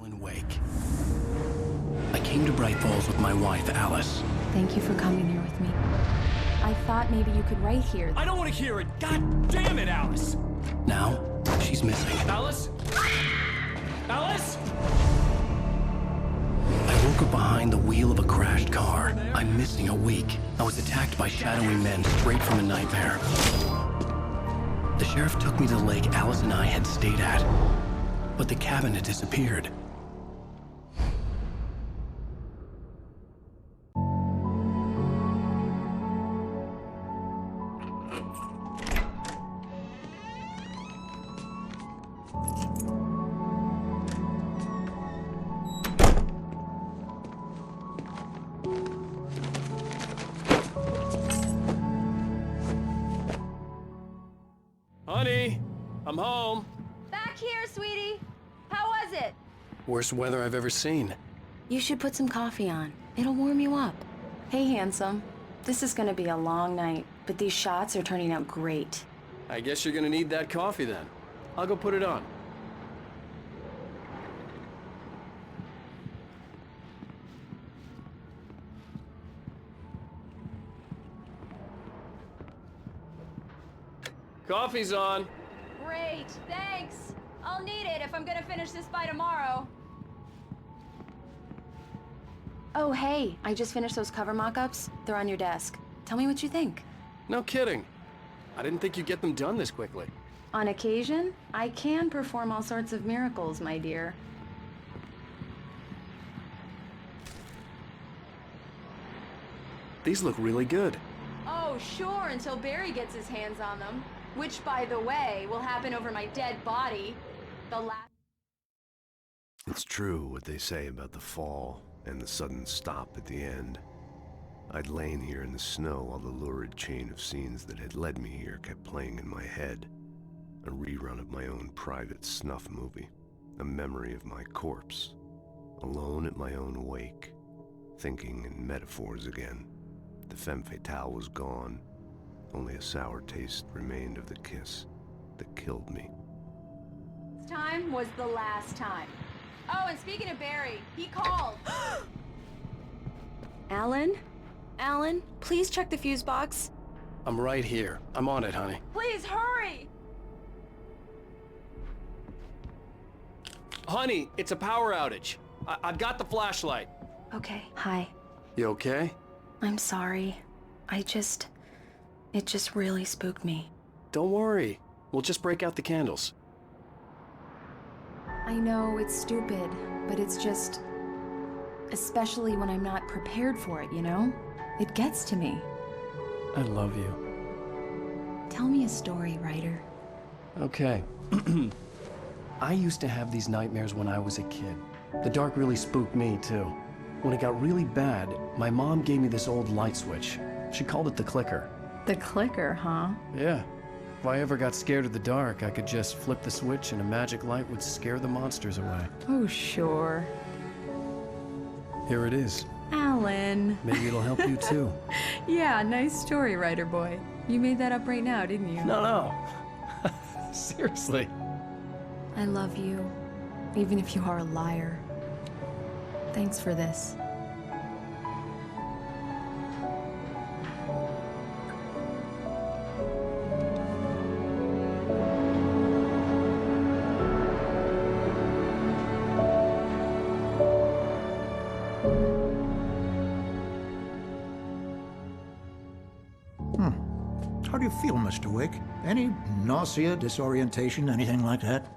Alan Wake. I came to Bright Falls with my wife, Alice. Thank you for coming here with me. I thought maybe you could write here. I don't want to hear it! God damn it, Alice! Now, she's missing. Alice? Alice? I woke up behind the wheel of a crashed car. I'm missing a week. I was attacked by shadowy men straight from a nightmare. The sheriff took me to the lake Alice and I had stayed at, but the cabin had disappeared. Honey, I'm home. Back here, sweetie. How was it? Worst weather I've ever seen. You should put some coffee on. It'll warm you up. Hey, handsome. This is gonna be a long night, but these shots are turning out great. I guess you're gonna need that coffee then. I'll go put it on. Coffee's on. Great, thanks. I'll need it if I'm gonna finish this by tomorrow. Oh, hey, I just finished those cover mock-ups. They're on your desk. Tell me what you think. No kidding. I didn't think you'd get them done this quickly. On occasion, I can perform all sorts of miracles, my dear. These look really good. Oh, sure, until Barry gets his hands on them. Which, by the way, will happen over my dead body. The last... It's true what they say about the fall and the sudden stop at the end. I'd lain here in the snow while the lurid chain of scenes that had led me here kept playing in my head. A rerun of my own private snuff movie. A memory of my corpse. Alone at my own wake. Thinking in metaphors again. The femme fatale was gone. Only a sour taste remained of the kiss that killed me. This time was the last time. Oh, and speaking of Barry, he called. Alan? Alan, please check the fuse box. I'm right here. I'm on it, honey. Please, hurry! Honey, it's a power outage. I've got the flashlight. Okay, hi. You okay? I'm sorry. It just really spooked me. Don't worry. We'll just break out the candles. I know it's stupid, but it's just... especially when I'm not prepared for it, you know? It gets to me. I love you. Tell me a story, writer. Okay. I used to have these nightmares when I was a kid. The dark really spooked me, too. When it got really bad, my mom gave me this old light switch. She called it the clicker. The clicker, huh? Yeah. If I ever got scared of the dark, I could just flip the switch and a magic light would scare the monsters away. Oh, sure. Here it is. Alan. Maybe it'll help you, too. Yeah, nice story, writer boy. You made that up right now, didn't you? No. Seriously. I love you, even if you are a liar. Thanks for this. How do you feel, Mr. Wake? Any nausea, disorientation, anything like that?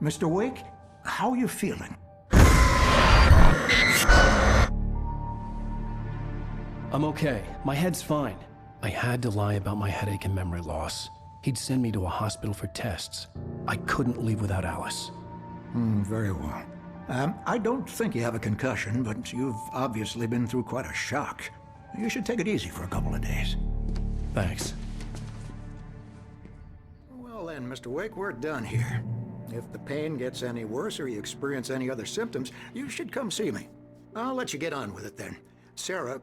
Mr. Wake, how are you feeling? I'm okay. My head's fine. I had to lie about my headache and memory loss. He'd send me to a hospital for tests. I couldn't leave without Alice. Very well. I don't think you have a concussion, but you've obviously been through quite a shock. You should take it easy for a couple of days. Thanks. Well then, Mr. Wake, we're done here. If the pain gets any worse or you experience any other symptoms, you should come see me. I'll let you get on with it then. Sarah,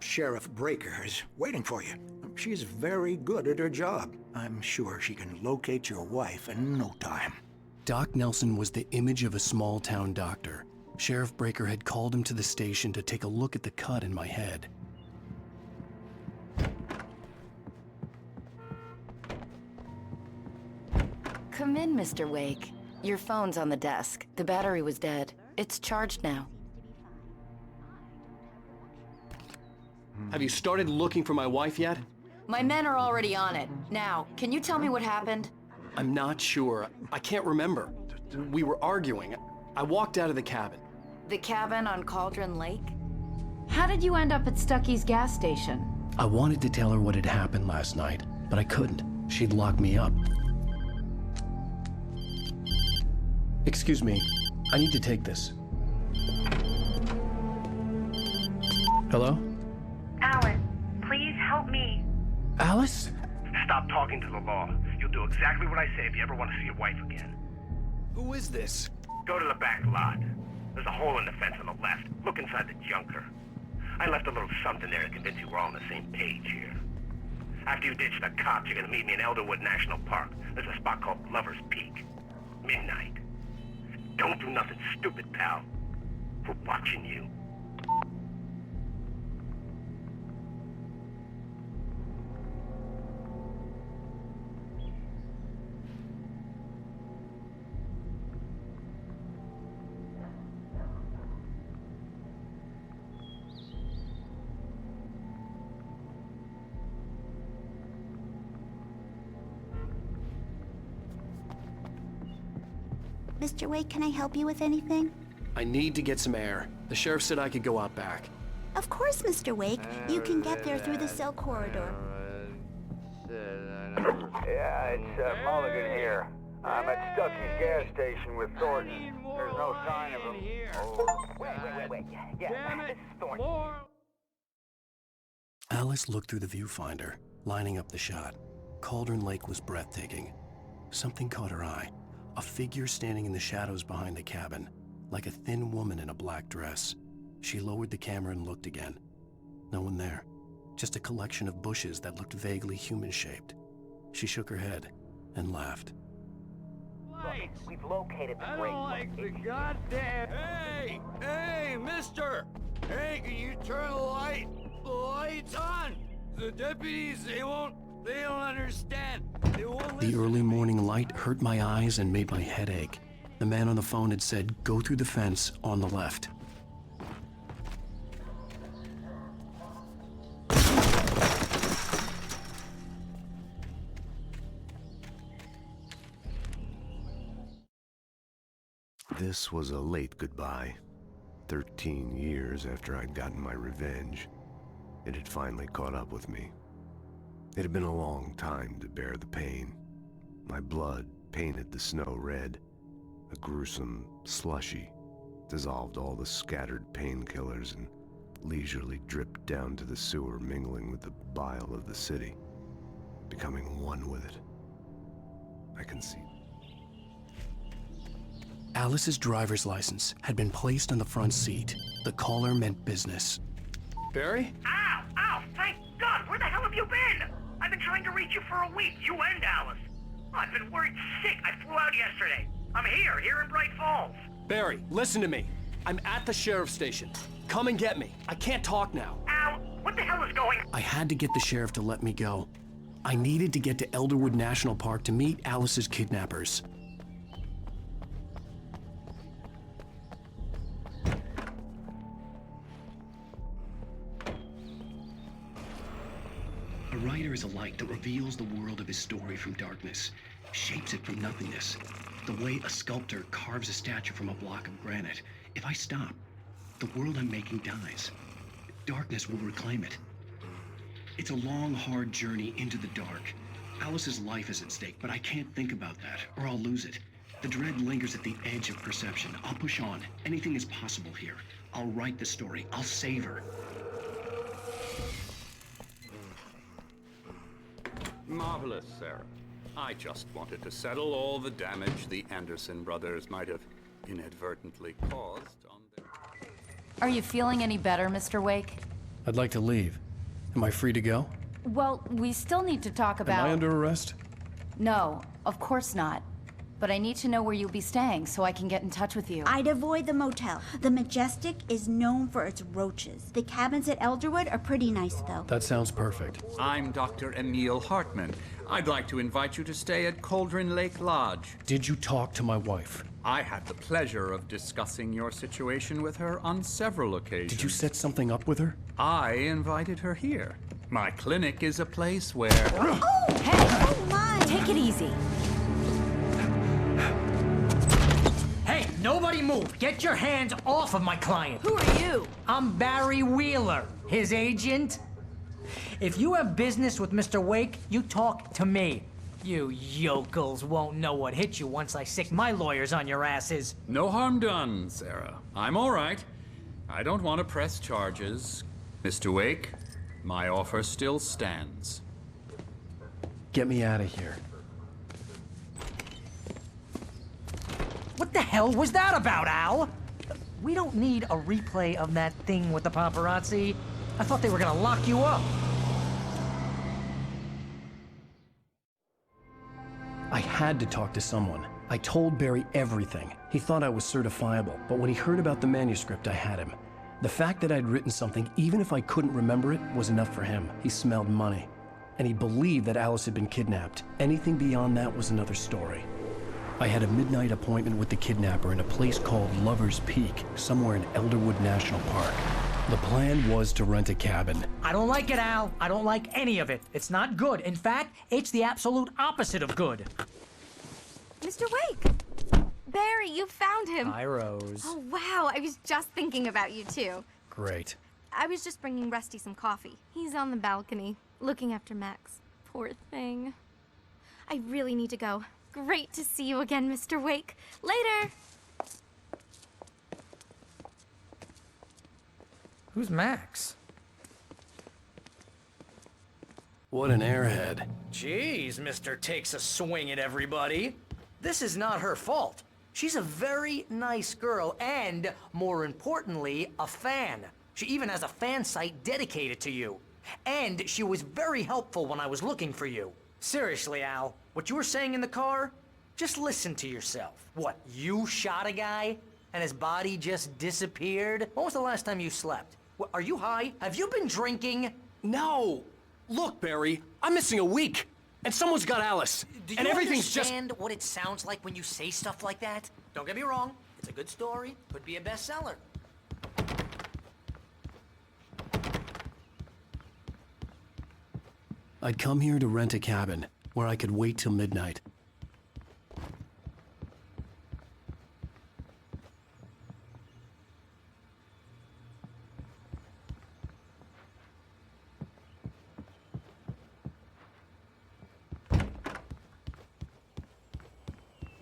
Sheriff Breaker, is waiting for you. She's very good at her job. I'm sure she can locate your wife in no time. Doc Nelson was the image of a small-town doctor. Sheriff Breaker had called him to the station to take a look at the cut in my head. Come in, Mr. Wake. Your phone's on the desk. The battery was dead. It's charged now. Have you started looking for my wife yet? My men are already on it. Now, can you tell me what happened? I'm not sure. I can't remember. We were arguing. I walked out of the cabin. The cabin on Cauldron Lake? How did you end up at Stucky's gas station? I wanted to tell her what had happened last night, but I couldn't. She'd lock me up. Excuse me, I need to take this. Hello? Alice, please help me. Alice? Stop talking to the law. You'll do exactly what I say if you ever want to see your wife again. Who is this? Go to the back lot. There's a hole in the fence on the left. Look inside the junker. I left a little something there to convince you we're all on the same page here. After you ditch the cops, you're gonna meet me in Elderwood National Park. There's a spot called Lover's Peak. Midnight. Don't do nothing stupid, pal. We're watching you. Mr. Wake, can I help you with anything? I need to get some air. The sheriff said I could go out back. Of course, Mr. Wake. You can get there through the cell corridor. Yeah, it's Mulligan here. I'm at Stucky's gas station with Thornton. There's no sign of him. Oh, wait. Yeah, this is Thornton. Alice looked through the viewfinder, lining up the shot. Cauldron Lake was breathtaking. Something caught her eye. A figure standing in the shadows behind the cabin, like a thin woman in a black dress. She lowered the camera and looked again. No one there. Just a collection of bushes that looked vaguely human-shaped. She shook her head and laughed. Look, we've located the break. I don't like the goddamn... Hey, mister! Hey, can you turn the lights on? The deputies, they don't understand. They won't The early morning light hurt my eyes and made my head ache. The man on the phone had said, "Go through the fence on the left." This was a late goodbye. 13 years after I'd gotten my revenge, it had finally caught up with me. It had been a long time to bear the pain. My blood painted the snow red. A gruesome slushy dissolved all the scattered painkillers and leisurely dripped down to the sewer, mingling with the bile of the city, becoming one with it. I can see. Alice's driver's license had been placed on the front seat. The caller meant business. Barry? Ow! Thank God! Where the hell have you been? I've been trying to reach you for a week, you and Alice. I've been worried sick. I flew out yesterday. I'm here in Bright Falls. Barry, listen to me. I'm at the sheriff's station. Come and get me. I can't talk now. Al, what the hell is going on? I had to get the sheriff to let me go. I needed to get to Elderwood National Park to meet Alice's kidnappers. A writer is a light that reveals the world of his story from darkness, shapes it from nothingness. The way a sculptor carves a statue from a block of granite. If I stop, the world I'm making dies. Darkness will reclaim it. It's a long, hard journey into the dark. Alice's life is at stake, but I can't think about that, or I'll lose it. The dread lingers at the edge of perception. I'll push on. Anything is possible here. I'll write the story. I'll save her. Marvelous, Sarah. I just wanted to settle all the damage the Anderson brothers might have inadvertently caused on their... Are you feeling any better, Mr. Wake? I'd like to leave. Am I free to go? Well, we still need to talk about... Am I under arrest? No, of course not. but I need to know where you'll be staying so I can get in touch with you. I'd avoid the motel. The Majestic is known for its roaches. The cabins at Elderwood are pretty nice, though. That sounds perfect. I'm Dr. Emil Hartman. I'd like to invite you to stay at Cauldron Lake Lodge. Did you talk to my wife? I had the pleasure of discussing your situation with her on several occasions. Did you set something up with her? I invited her here. My clinic is a place where... Oh! Hey! Oh, my! Take it easy. Hey, nobody move! Get your hands off of my client! Who are you? I'm Barry Wheeler, his agent. If you have business with Mr. Wake, you talk to me. You yokels won't know what hit you once I sick my lawyers on your asses. No harm done, Sarah. I'm all right. I don't want to press charges. Mr. Wake, my offer still stands. Get me out of here. What the hell was that about, Al? We don't need a replay of that thing with the paparazzi. I thought they were gonna lock you up. I had to talk to someone. I told Barry everything. He thought I was certifiable, but when he heard about the manuscript, I had him. The fact that I'd written something, even if I couldn't remember it, was enough for him. He smelled money. And he believed that Alice had been kidnapped. Anything beyond that was another story. I had a midnight appointment with the kidnapper in a place called Lover's Peak, somewhere in Elderwood National Park. The plan was to rent a cabin. I don't like it, Al. I don't like any of it. It's not good. In fact, it's the absolute opposite of good. Mr. Wake! Barry, you found him! Hi, Rose. Oh, wow. I was just thinking about you, too. Great. I was just bringing Rusty some coffee. He's on the balcony, looking after Max. Poor thing. I really need to go. Great to see you again, Mr. Wake. Later! Who's Max? What an airhead. Jeez, Mr. Takes a swing at everybody. This is not her fault. She's a very nice girl and, more importantly, a fan. She even has a fan site dedicated to you. And she was very helpful when I was looking for you. Seriously, Al, what you were saying in the car? Just listen to yourself. What, you shot a guy and his body just disappeared? When was the last time you slept? What, are you high? Have you been drinking? No! Look, Barry, I'm missing a week, and someone's got Alice. Do you and everything's understand what it sounds like when you say stuff like that? Don't get me wrong, it's a good story, could be a bestseller. I'd come here to rent a cabin, where I could wait till midnight.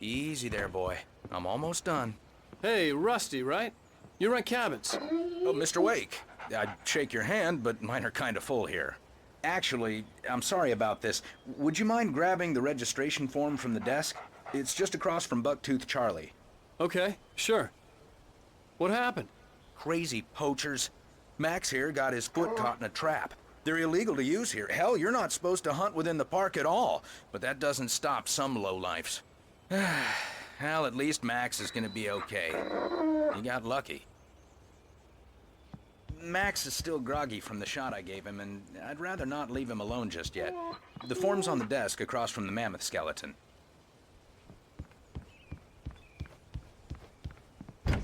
Easy there, boy. I'm almost done. Hey, Rusty, right? You rent cabins. Oh, Mr. Wake. I'd shake your hand, but mine are kind of full here. Actually, I'm sorry about this. Would you mind grabbing the registration form from the desk? It's just across from Bucktooth Charlie. Okay, sure. What happened? Crazy poachers. Max here got his foot caught in a trap. They're illegal to use here. Hell, you're not supposed to hunt within the park at all. But that doesn't stop some lowlifes. Well, at least Max is gonna be okay. He got lucky. Max is still groggy from the shot I gave him, and I'd rather not leave him alone just yet. The form's on the desk across from the mammoth skeleton.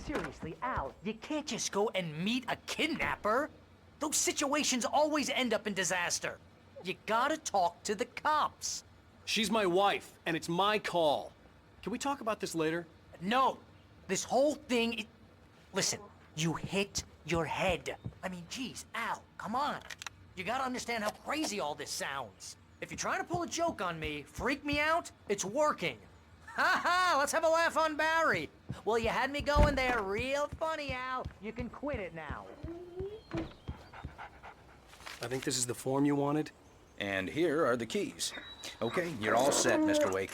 Seriously, Al, you can't just go and meet a kidnapper. Those situations always end up in disaster. You gotta talk to the cops. She's my wife, and it's my call. Can we talk about this later? No. This whole thing... Listen, you hit your head. I mean, geez, Al, come on. You gotta understand how crazy all this sounds. If you're trying to pull a joke on me, freak me out, it's working. Ha ha, let's have a laugh on Barry. Well, you had me going there real funny, Al. You can quit it now. I think this is the form you wanted. And here are the keys. Okay, you're all set, Mr. Wake.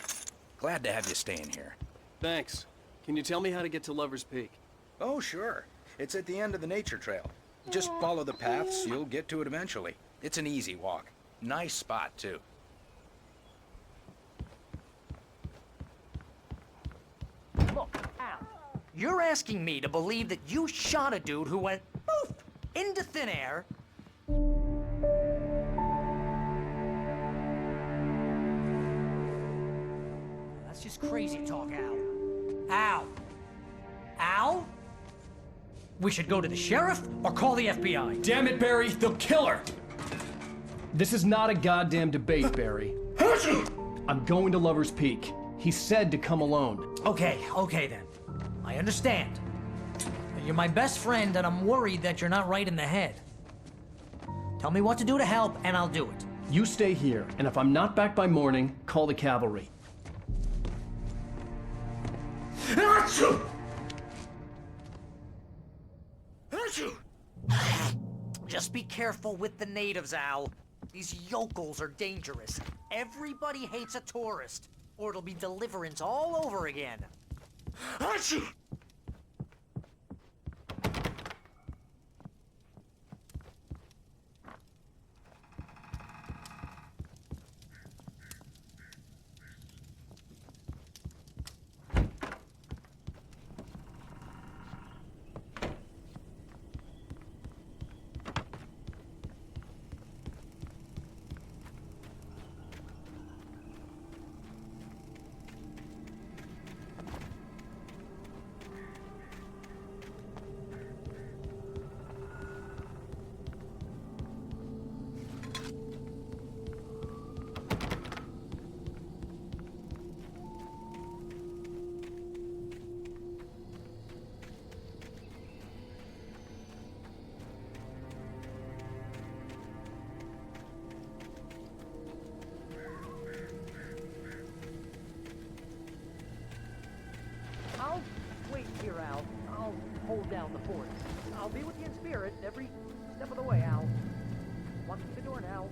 Glad to have you staying here. Thanks. Can you tell me how to get to Lover's Peak? Oh, sure. It's at the end of the nature trail. Just follow the paths, you'll get to it eventually. It's an easy walk. Nice spot, too. You're asking me to believe that you shot a dude who went poof into thin air. That's just crazy talk, Al. Al? Al? We should go to the sheriff or call the FBI. Damn it, Barry, they'll kill her! This is not a goddamn debate, Barry. I'm going to Lover's Peak. He said to come alone. Okay then. I understand. You're my best friend, and I'm worried that you're not right in the head. Tell me what to do to help, and I'll do it. You stay here, and if I'm not back by morning, call the cavalry. Just be careful with the natives, Al. These yokels are dangerous. Everybody hates a tourist, or it'll be Deliverance all over again. I'll wait here, Al. I'll hold down the fort. I'll be with you in spirit every step of the way, Al. Walk through the door now.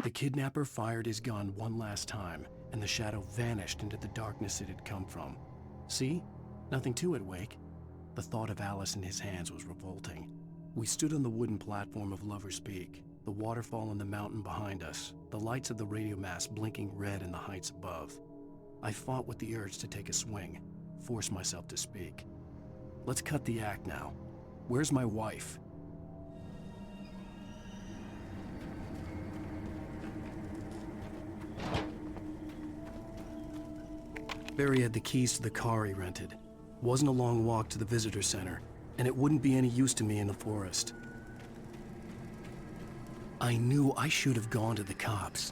The kidnapper fired his gun one last time, and the shadow vanished into the darkness it had come from. See? Nothing to it, Wake. The thought of Alice in his hands was revolting. We stood on the wooden platform of Lover's Peak, the waterfall on the mountain behind us, the lights of the radio mast blinking red in the heights above. I fought with the urge to take a swing, force myself to speak. Let's cut the act now. Where's my wife? Barry had the keys to the car he rented. Wasn't a long walk to the visitor center, and it wouldn't be any use to me in the forest. I knew I should have gone to the cops.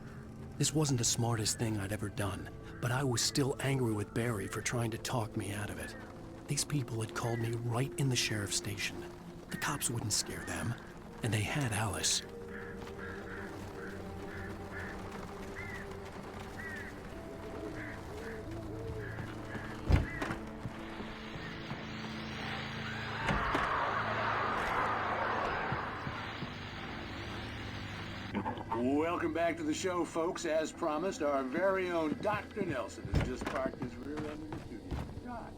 This wasn't the smartest thing I'd ever done, but I was still angry with Barry for trying to talk me out of it. These people had called me right in the sheriff's station. The cops wouldn't scare them, and they had Alice. Welcome back to the show, folks. As promised, our very own Dr. Nelson has just parked his rear end in the studio. Doc,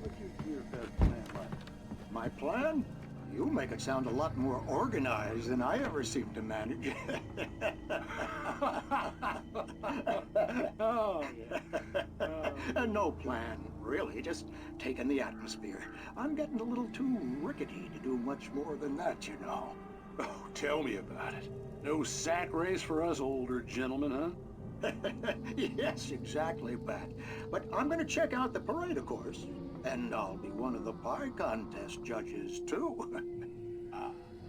what's your best plan like? My plan? You make it sound a lot more organized than I ever seem to manage. Oh, yeah. No plan, really. Just taking the atmosphere. I'm getting a little too rickety to do much more than that, you know. Oh, tell me about it. No sack race for us older gentlemen, huh? Yes, exactly, Pat. But I'm gonna check out the parade, of course. And I'll be one of the pie contest judges, too.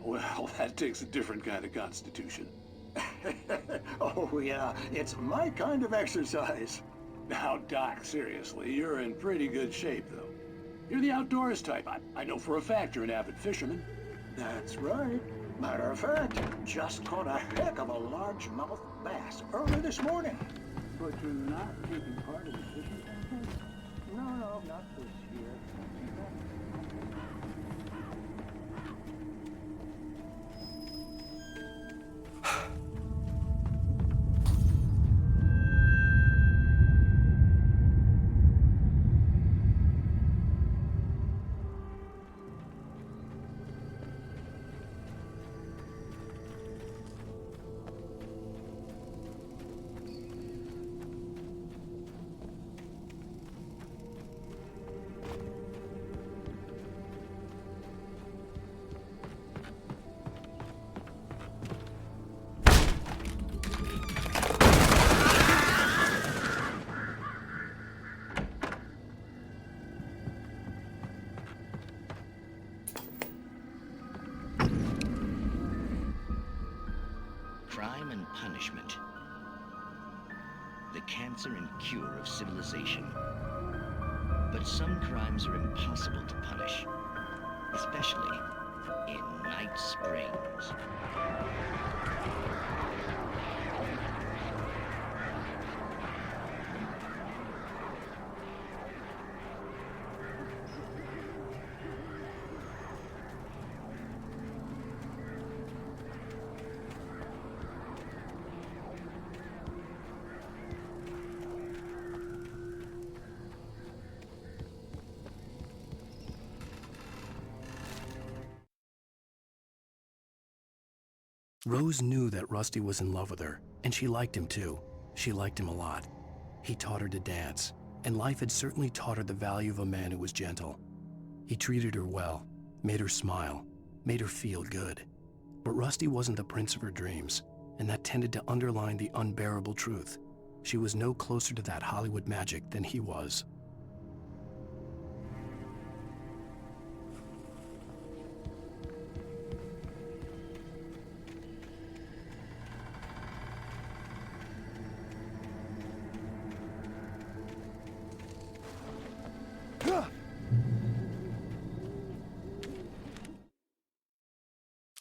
Well, that takes a different kind of constitution. Oh, yeah. It's my kind of exercise. Now, Doc, seriously, you're in pretty good shape, though. You're the outdoors type. I know for a fact you're an avid fisherman. That's right. Matter of fact, just caught a heck of a largemouth bass early this morning. But you're not taking part in the fishing contest? No, not this year. punishment. The cancer and cure of civilization. But some crimes are impossible to punish, especially in Night Springs. Rose knew that Rusty was in love with her, and she liked him too. She liked him a lot. He taught her to dance, and life had certainly taught her the value of a man who was gentle. He treated her well, made her smile, made her feel good. But Rusty wasn't the prince of her dreams, and that tended to underline the unbearable truth. She was no closer to that Hollywood magic than he was.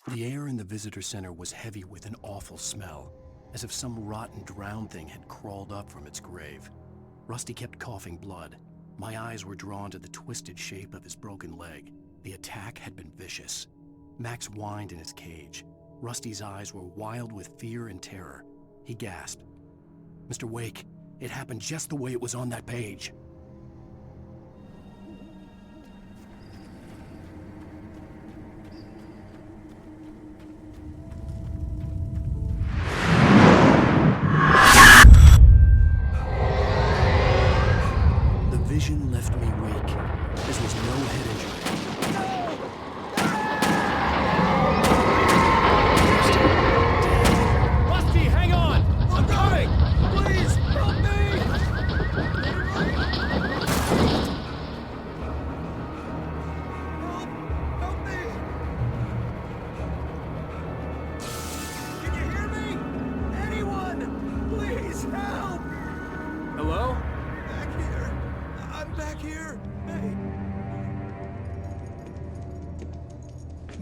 The air in the visitor center was heavy with an awful smell, as if some rotten drowned thing had crawled up from its grave. Rusty kept coughing blood. My eyes were drawn to the twisted shape of his broken leg. The attack had been vicious. Max whined in his cage. Rusty's eyes were wild with fear and terror. He gasped. "Mr. Wake, it happened just the way it was on that page." Vision left me weak. There was no head injury. Rusty, hang on! I'm coming! Please, help me! Help me! Can you hear me? Anyone? Please, help! Hello? Back here. I'm back here. Hey.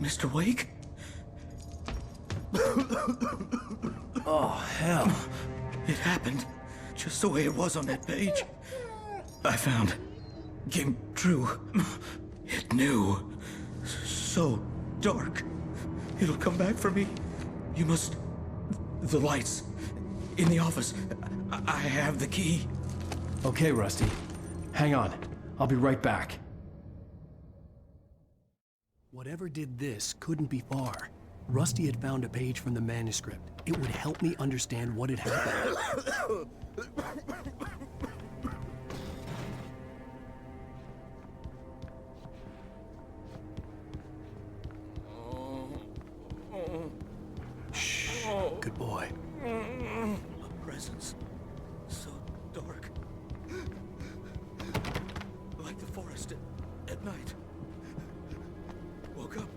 Mr. Wake? Oh, hell. It happened just the way it was on that page. I found. Came true. It knew. So dark. It'll come back for me. You must... The lights. In the office. I have the key. Okay, Rusty. Hang on. I'll be right back. Whatever did this couldn't be far. Rusty had found a page from the manuscript. It would help me understand what had happened. Shh. Good boy. A presence. So dark. Like the forest at night. Woke up.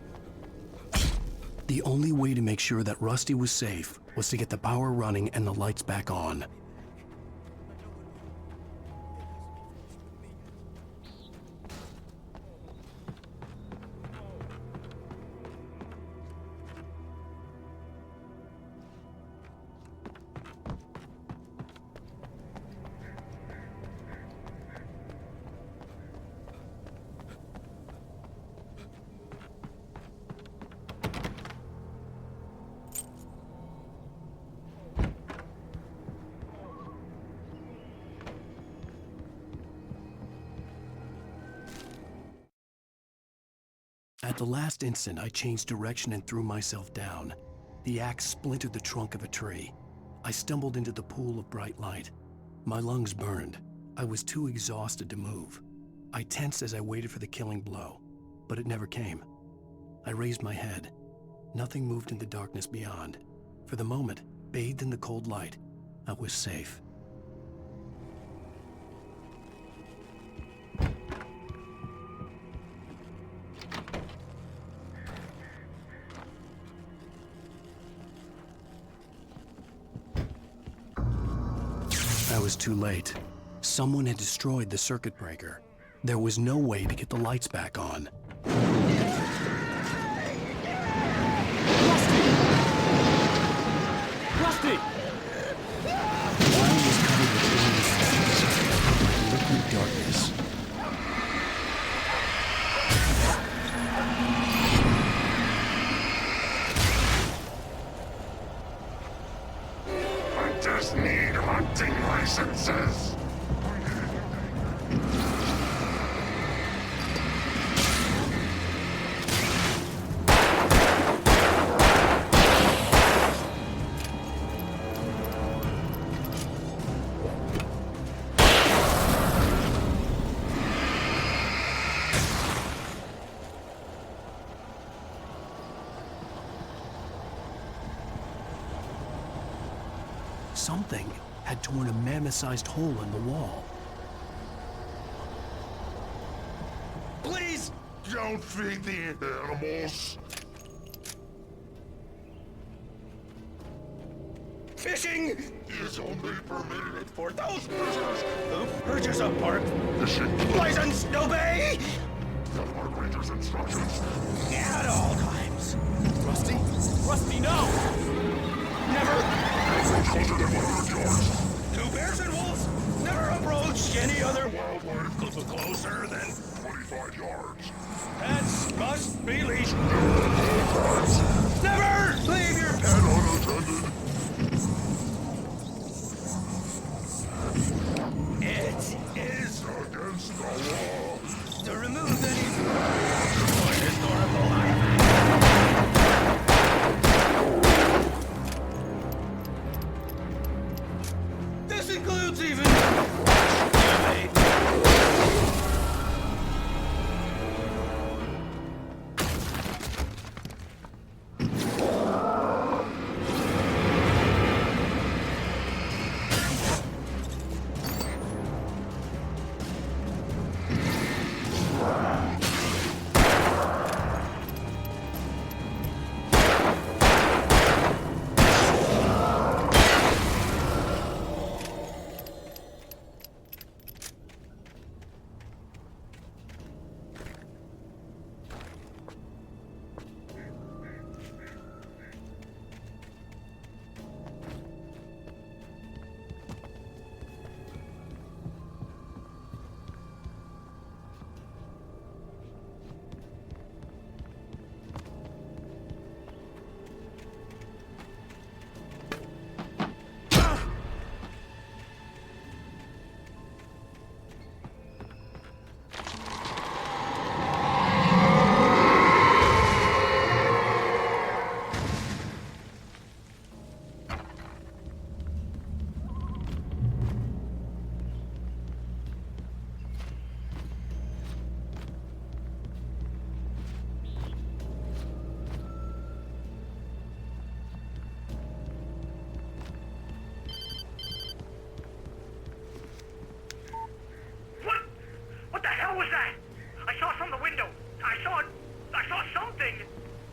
The only way to make sure that Rusty was safe was to get the power running and the lights back on. At the last instant, I changed direction and threw myself down. The axe splintered the trunk of a tree. I stumbled into the pool of bright light. My lungs burned. I was too exhausted to move. I tensed as I waited for the killing blow, but it never came. I raised my head. Nothing moved in the darkness beyond. For the moment, bathed in the cold light, I was safe. I was too late. Someone had destroyed the circuit breaker. There was no way to get the lights back on. Rusty! I was covered with liquid darkness. I just need hunting licenses. Something had torn a mammoth-sized hole in the wall. Please don't feed the animals. Fishing is only permitted for those prisoners who purchase a park license. Obey the park ranger's instructions at all times. Rusty? Rusty, no! Never closer than 100 yards. To bears and wolves, never approach any other wildlife closer than 25 yards. Pets must be leashed. Never leave your pet unattended. It is against the law to remove any historical artifacts. This includes even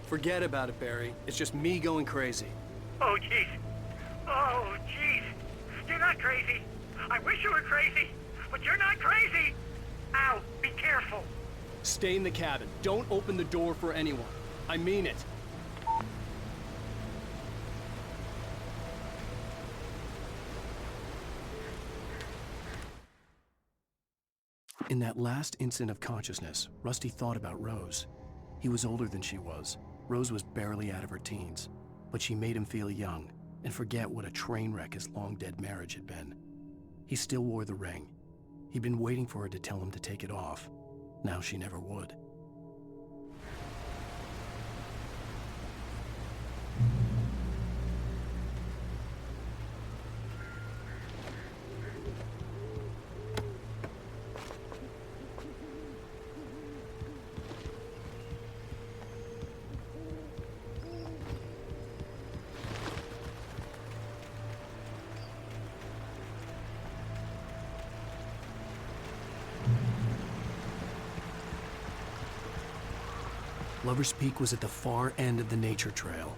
Forget about it, Barry. It's just me going crazy. Oh, jeez. Oh, jeez. You're not crazy. I wish you were crazy, but you're not crazy. Ow, be careful. Stay in the cabin. Don't open the door for anyone. I mean it. In that last instant of consciousness, Rusty thought about Rose. He was older than she was. Rose was barely out of her teens, but she made him feel young and forget what a train wreck his long-dead marriage had been. He still wore the ring. He'd been waiting for her to tell him to take it off. Now she never would. Lover's Peak was at the far end of the nature trail.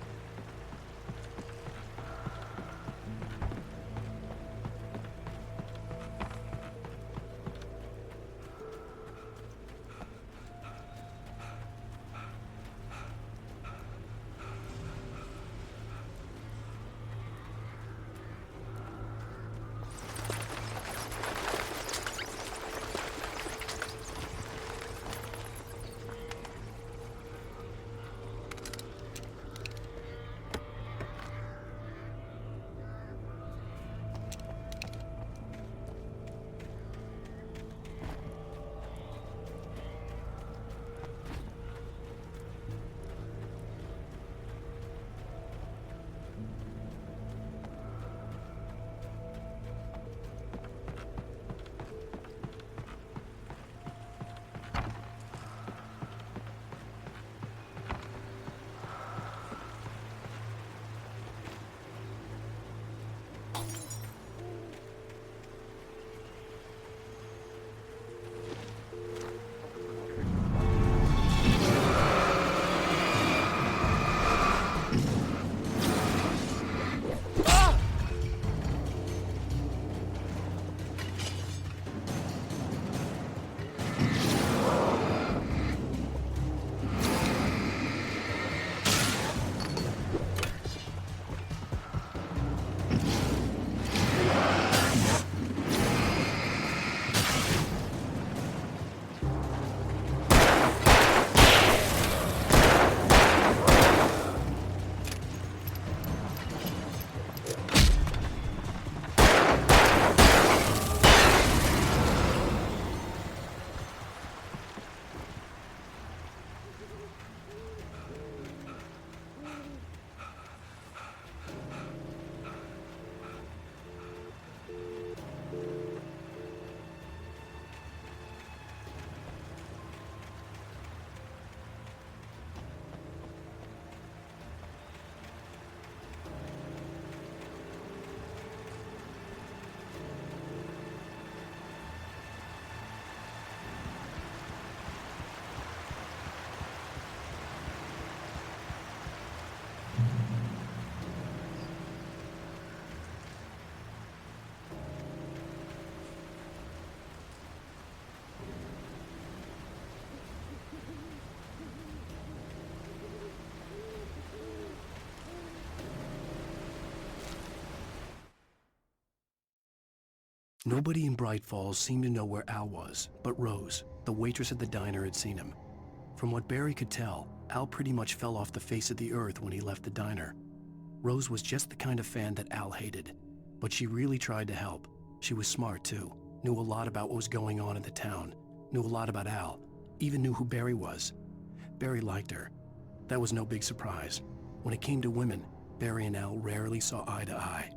Nobody in Bright Falls seemed to know where Al was, but Rose, the waitress at the diner, had seen him. From what Barry could tell, Al pretty much fell off the face of the earth when he left the diner. Rose was just the kind of fan that Al hated, but she really tried to help. She was smart too, knew a lot about what was going on in the town, knew a lot about Al, even knew who Barry was. Barry liked her. That was no big surprise. When it came to women, Barry and Al rarely saw eye to eye.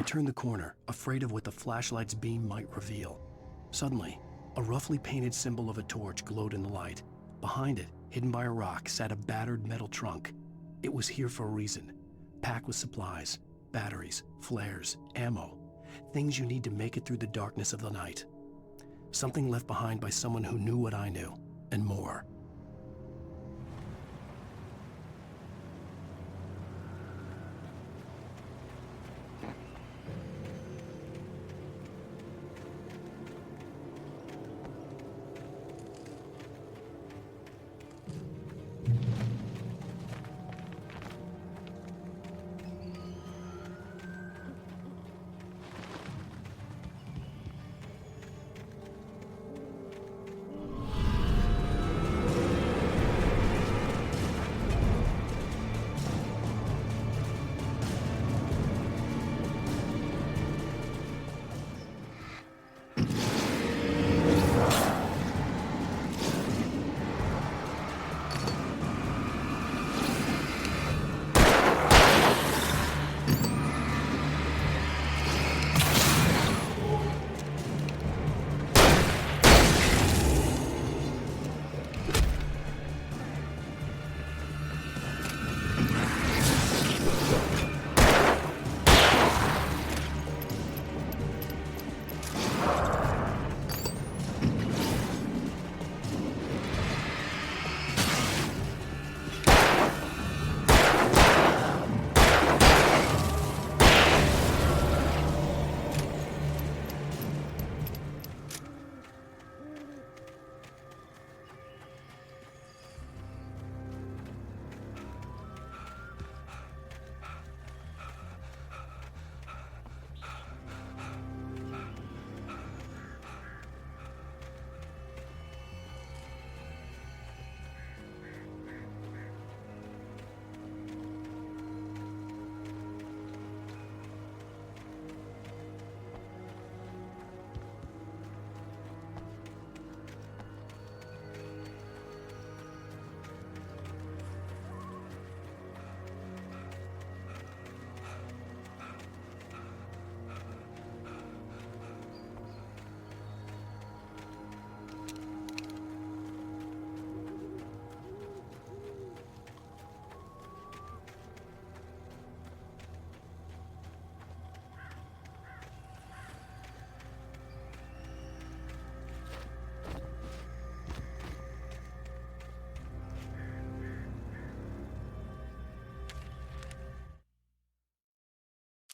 turned the corner, afraid of what the flashlight's beam might reveal. Suddenly, a roughly painted symbol of a torch glowed in the light. Behind it, hidden by a rock, sat a battered metal trunk. It was here for a reason, packed with supplies, batteries, flares, ammo, things you need to make it through the darkness of the night. Something left behind by someone who knew what I knew, and more.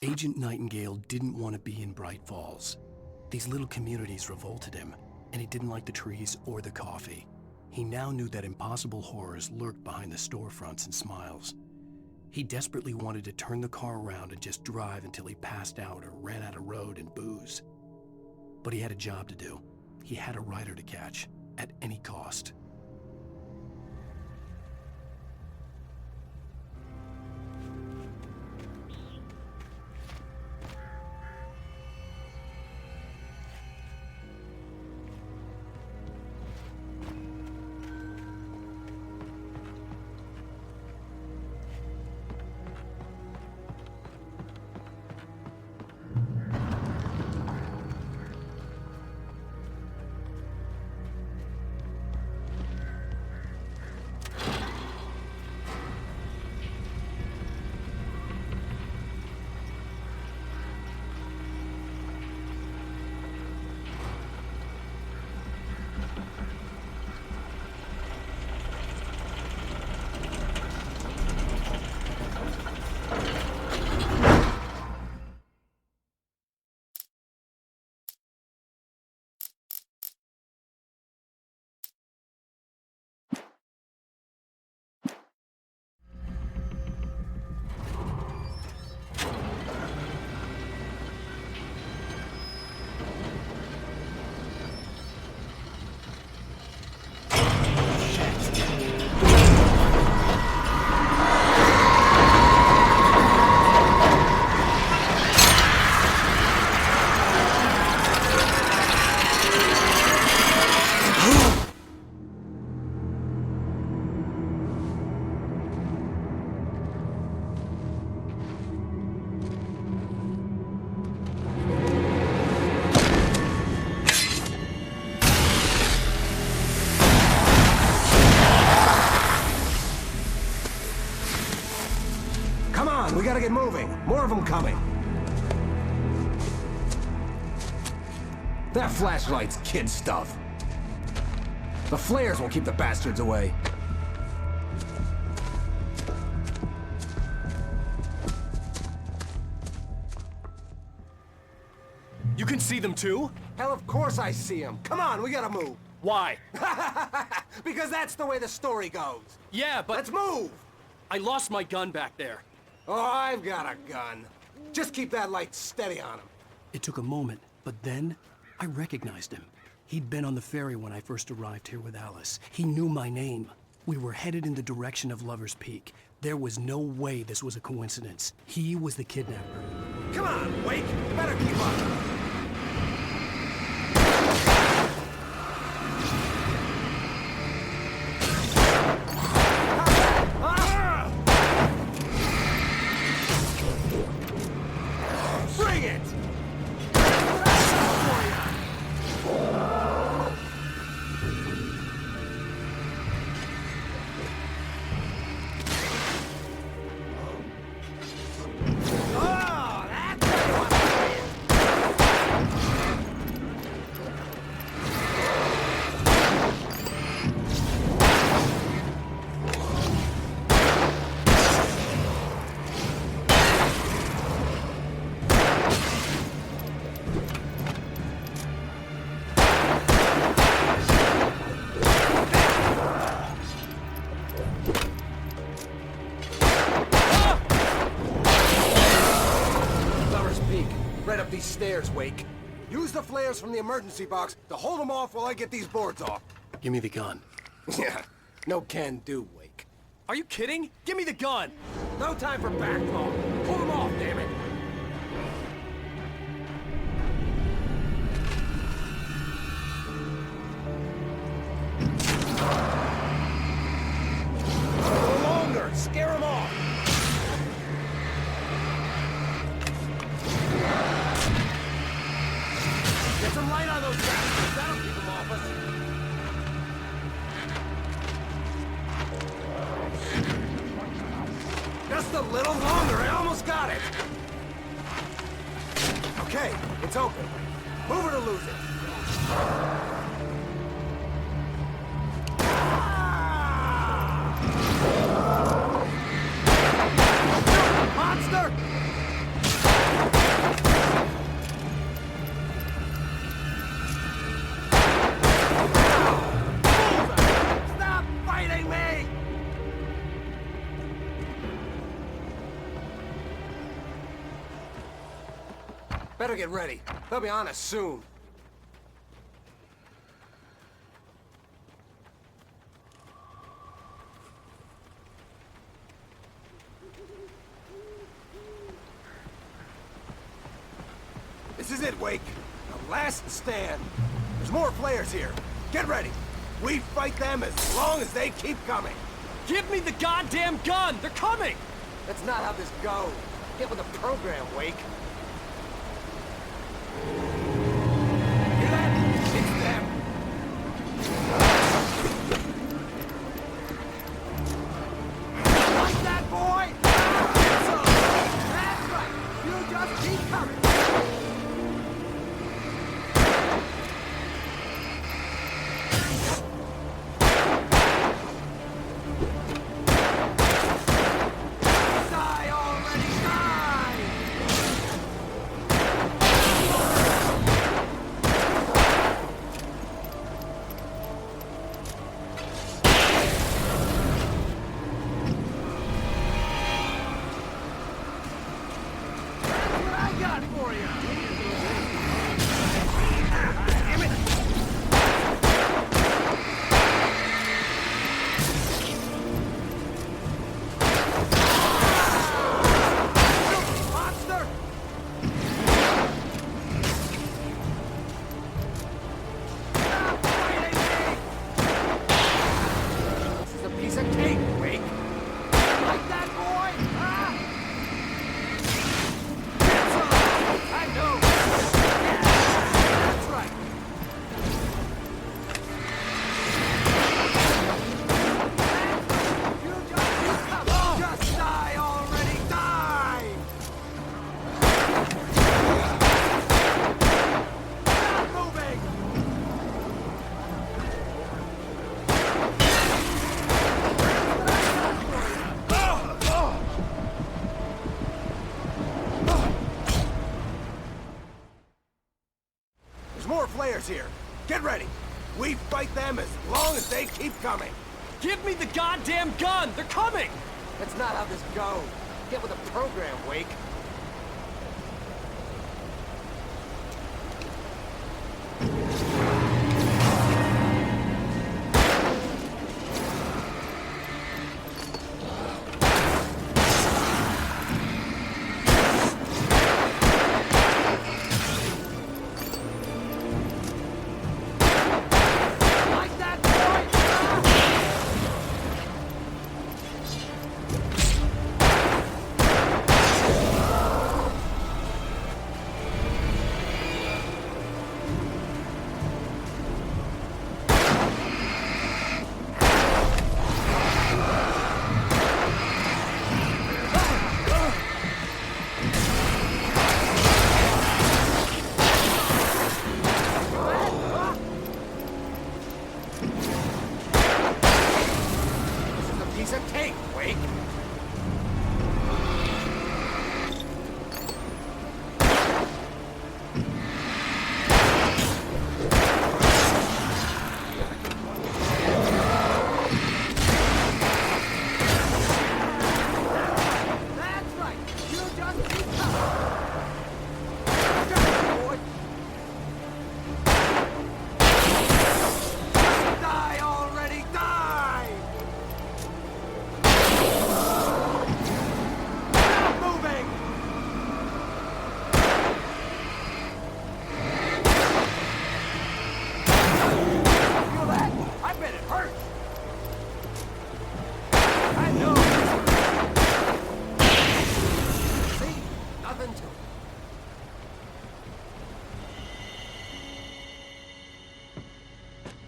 Agent Nightingale didn't want to be in Bright Falls. These little communities revolted him, and he didn't like the trees or the coffee. He now knew that impossible horrors lurked behind the storefronts and smiles. He desperately wanted to turn the car around and just drive until he passed out or ran out of road and booze. But he had a job to do. He had a rider to catch, at any cost. gotta get moving. More of them coming. That flashlight's kid stuff. The flares will keep the bastards away. You can see them too? Hell, of course I see them. Come on, we gotta move. Why? Because that's the way the story goes. Yeah, but... Let's move! I lost my gun back there. Oh, I've got a gun. Just keep that light steady on him. It took a moment, but then I recognized him. He'd been on the ferry when I first arrived here with Alice. He knew my name. We were headed in the direction of Lover's Peak. There was no way this was a coincidence. He was the kidnapper. Come on, Wake! Better keep up! Bring it! These stairs, Wake. Use the flares from the emergency box to hold them off while I get these boards off. Give me the gun. Yeah, no can do, Wake. Are you kidding? Give me the gun! No time for back talk. Pull them off, damn it! A little longer! Scare them off! Get some light on those bastards! That'll keep them off us! Just a little longer! I almost got it! Okay, it's open. Move it or lose it. Monster! Stop fighting me! Better get ready. They'll be on us soon. This is it, Wake. The last stand. There's more players here. Get ready. We fight them as long as they keep coming. Give me the goddamn gun! They're coming! That's not how this goes. Get with the program, Wake. Hear that? It's them. Like that, boy? That's right. You just keep coming. Die already, die! players here. Get ready. We fight them as long as they keep coming. Give me the goddamn gun! They're coming! That's not how this goes. Get with the program, Wake.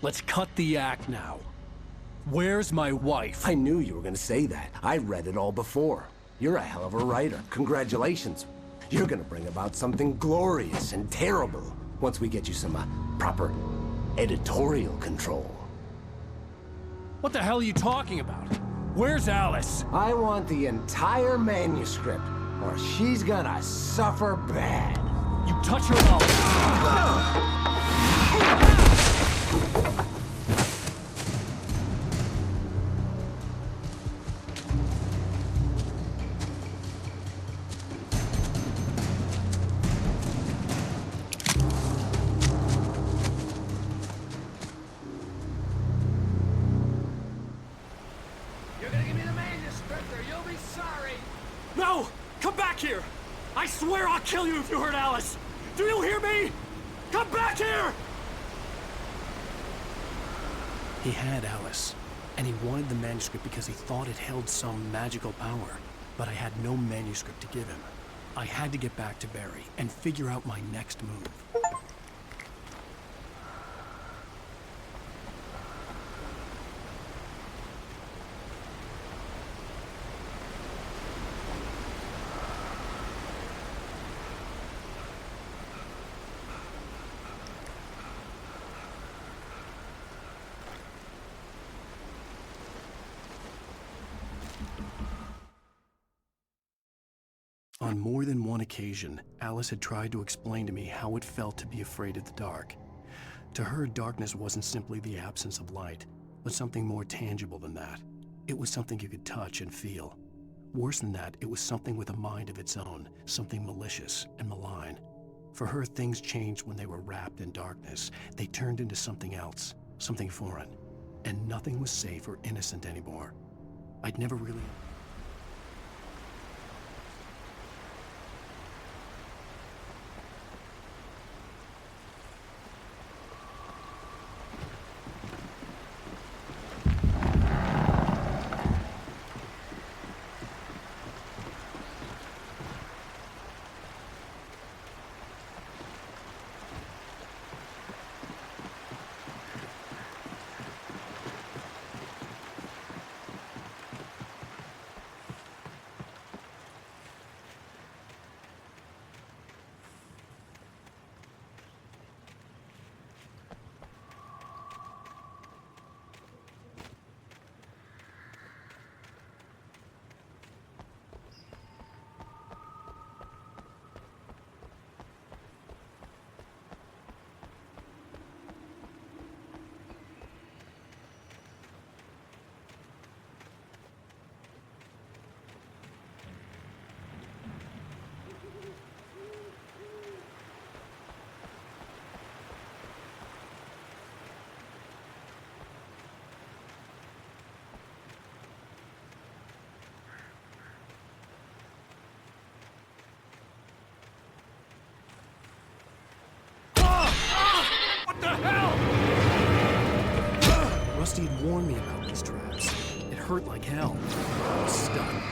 Let's cut the act now. Where's my wife? I knew you were gonna say that. I read it all before. You're a hell of a writer. Congratulations. You're gonna bring about something glorious and terrible once we get you some proper editorial control. What the hell are you talking about? Where's Alice? I want the entire manuscript, or she's gonna suffer bad. You touch her mouth. No! Come back here! I swear I'll kill you if you hurt Alice! Do you hear me? Come back here! He had Alice, and he wanted the manuscript because he thought it held some magical power. But I had no manuscript to give him. I had to get back to Barry and figure out my next move. On more than one occasion, Alice had tried to explain to me how it felt to be afraid of the dark. To her, darkness wasn't simply the absence of light, but something more tangible than that. It was something you could touch and feel. Worse than that, it was something with a mind of its own, something malicious and malign. For her, things changed when they were wrapped in darkness. They turned into something else, something foreign. And nothing was safe or innocent anymore. I'd never really... Rusty had warned me about these traps. It hurt like hell. I was stuck.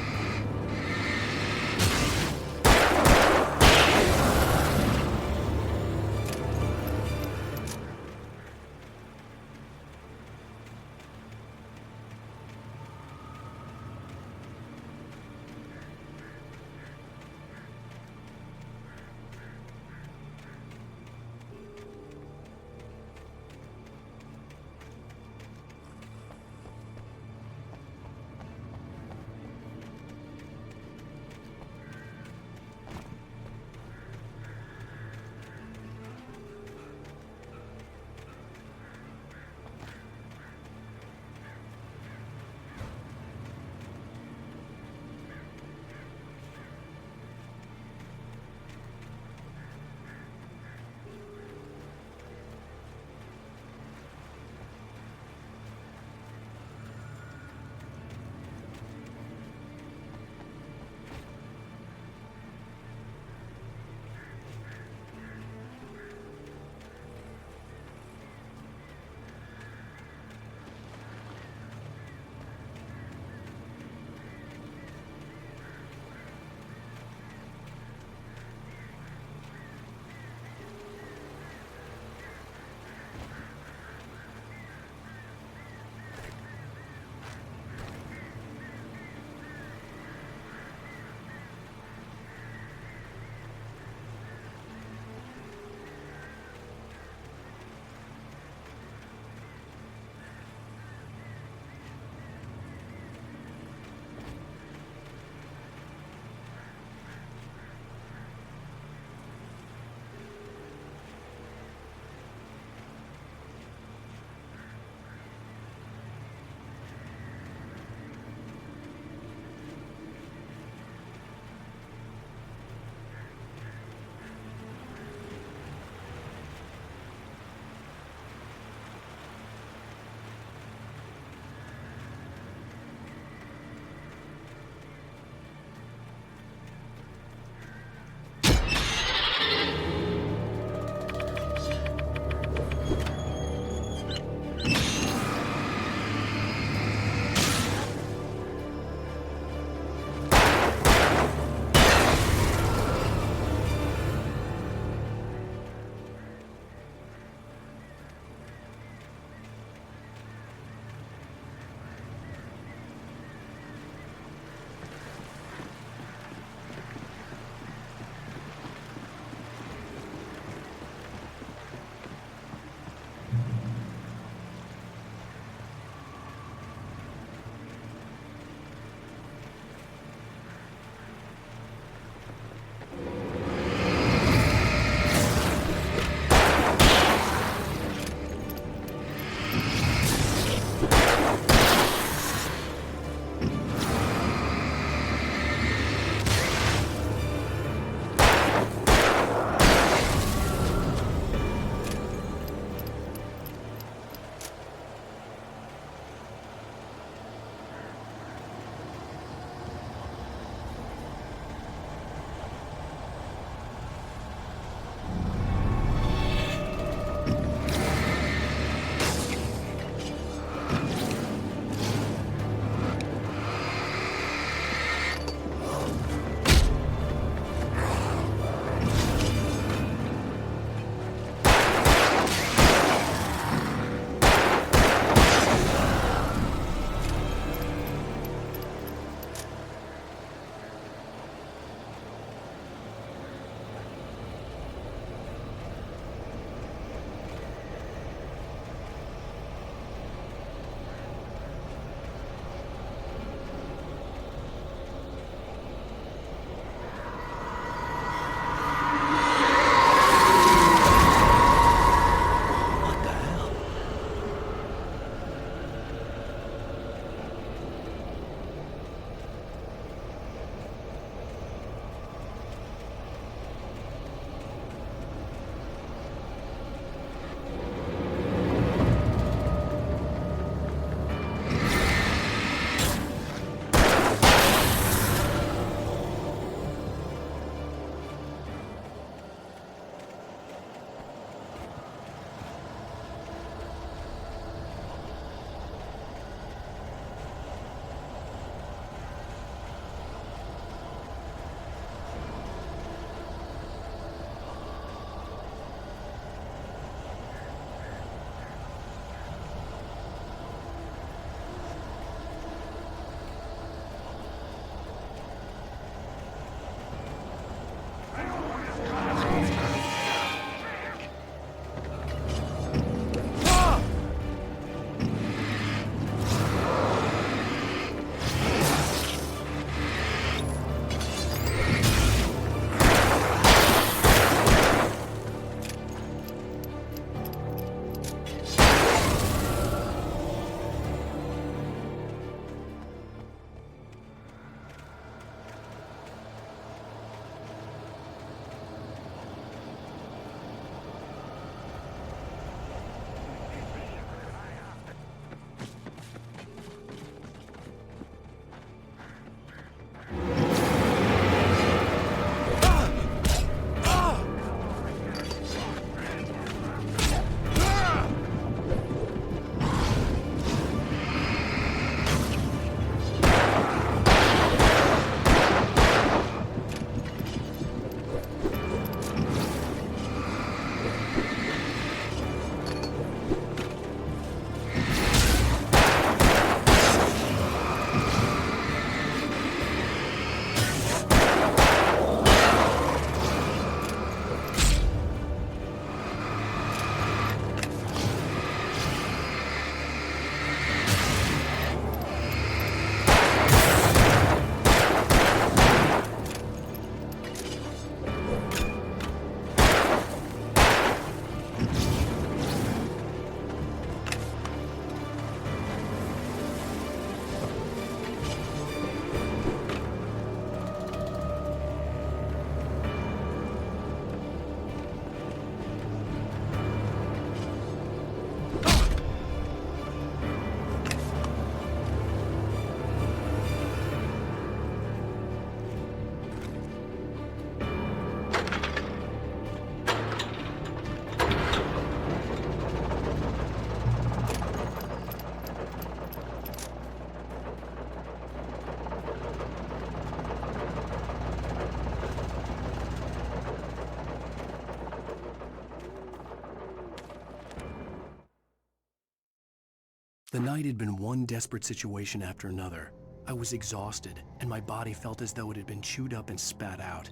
The night had been one desperate situation after another. I was exhausted, and my body felt as though it had been chewed up and spat out.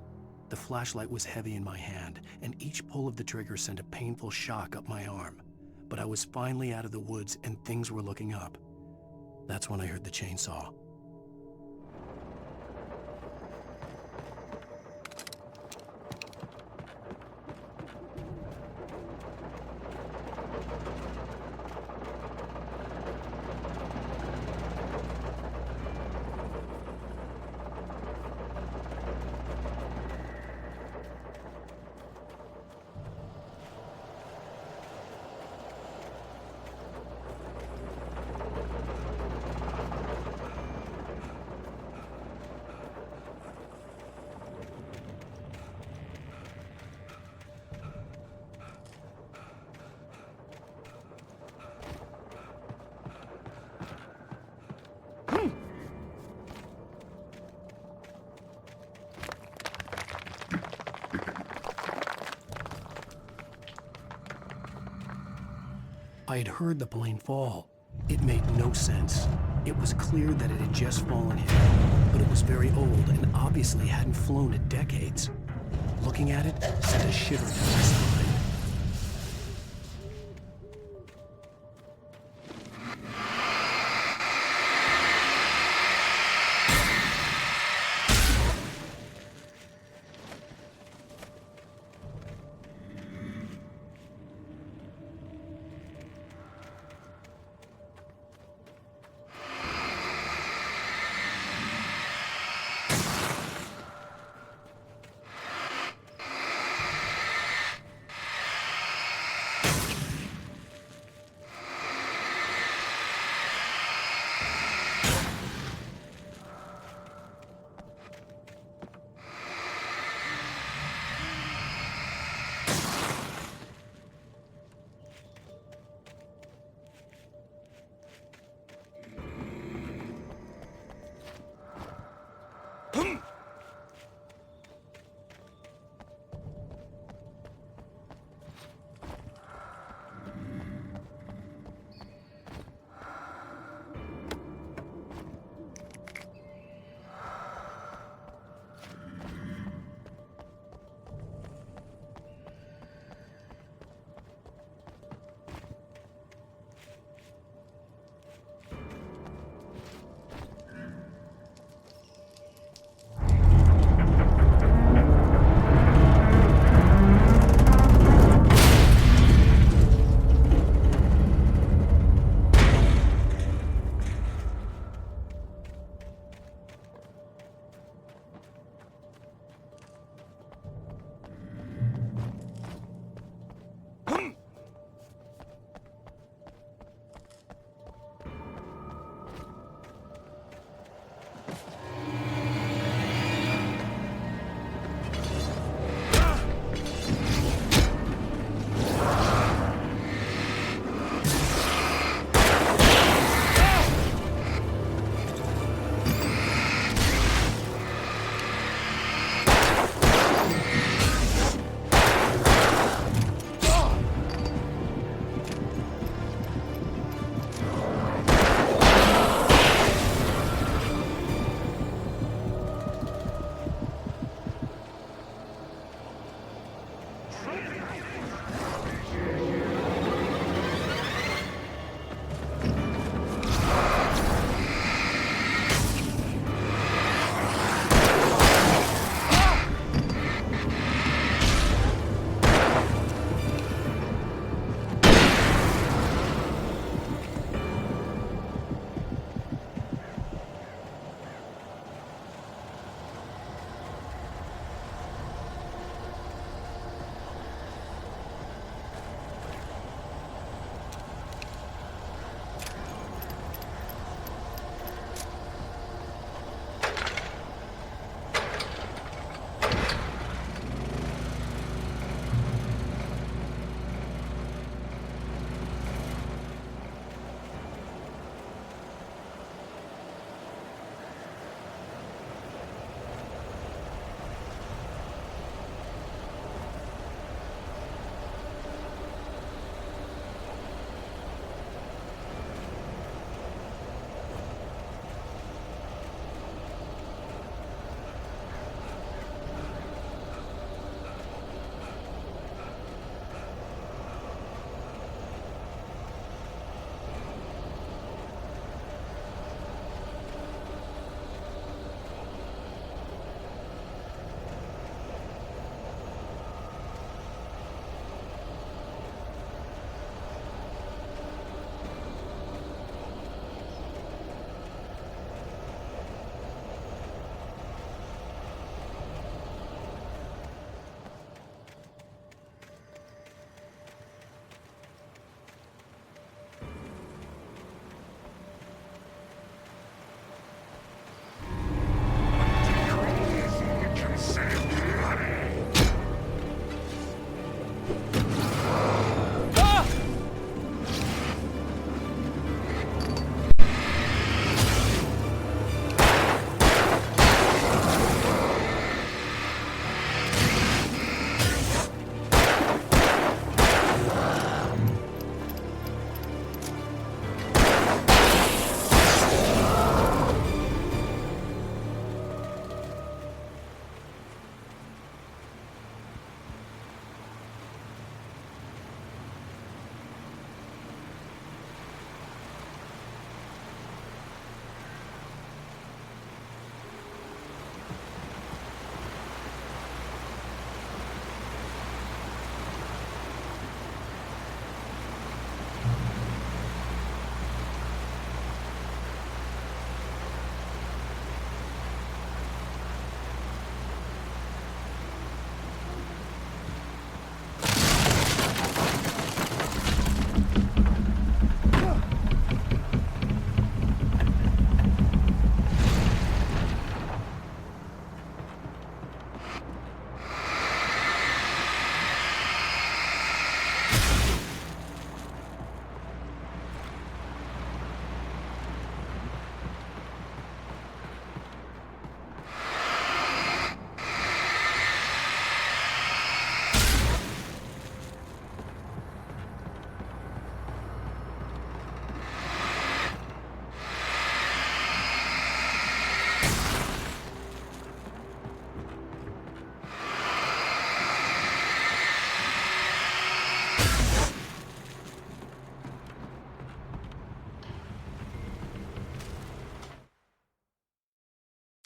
The flashlight was heavy in my hand, and each pull of the trigger sent a painful shock up my arm. But I was finally out of the woods, and things were looking up. That's when I heard the chainsaw. I had heard the plane fall. It made no sense. It was clear that it had just fallen here, but it was very old and obviously hadn't flown in decades. Looking at it sent a shiver down my spine.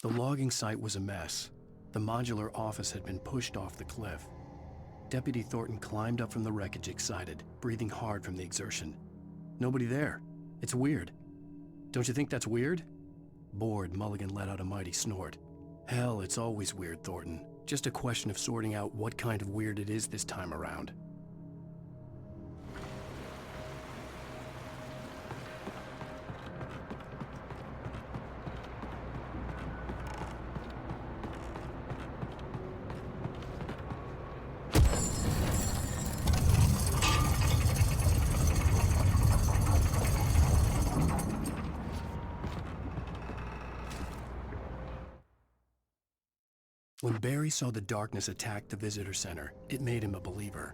The logging site was a mess. The modular office had been pushed off the cliff. Deputy Thornton climbed up from the wreckage excited, breathing hard from the exertion. Nobody there. It's weird. Don't you think that's weird? Bored, Mulligan let out a mighty snort. Hell, it's always weird, Thornton. Just a question of sorting out what kind of weird it is this time around. When Barry saw the darkness attack the visitor center, it made him a believer.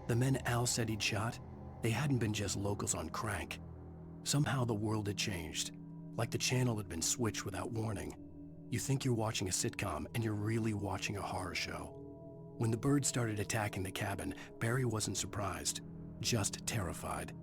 The men Al said he'd shot, they hadn't been just locals on crank. Somehow the world had changed, like the channel had been switched without warning. You think you're watching a sitcom, and you're really watching a horror show. When the birds started attacking the cabin, Barry wasn't surprised, just terrified.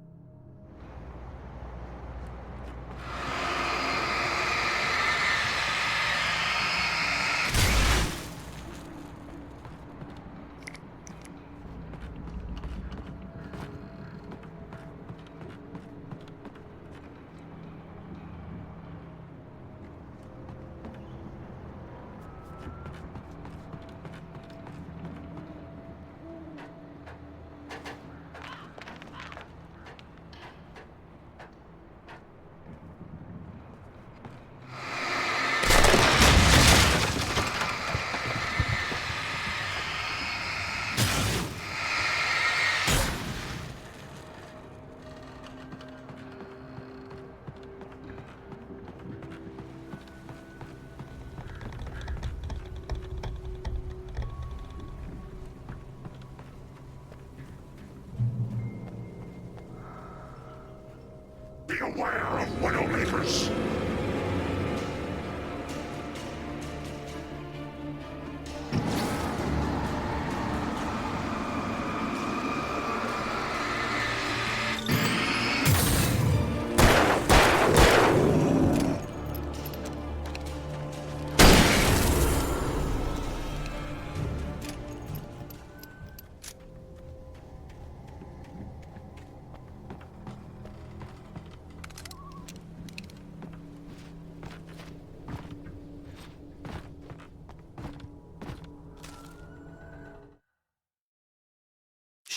Be aware of Widowmakers.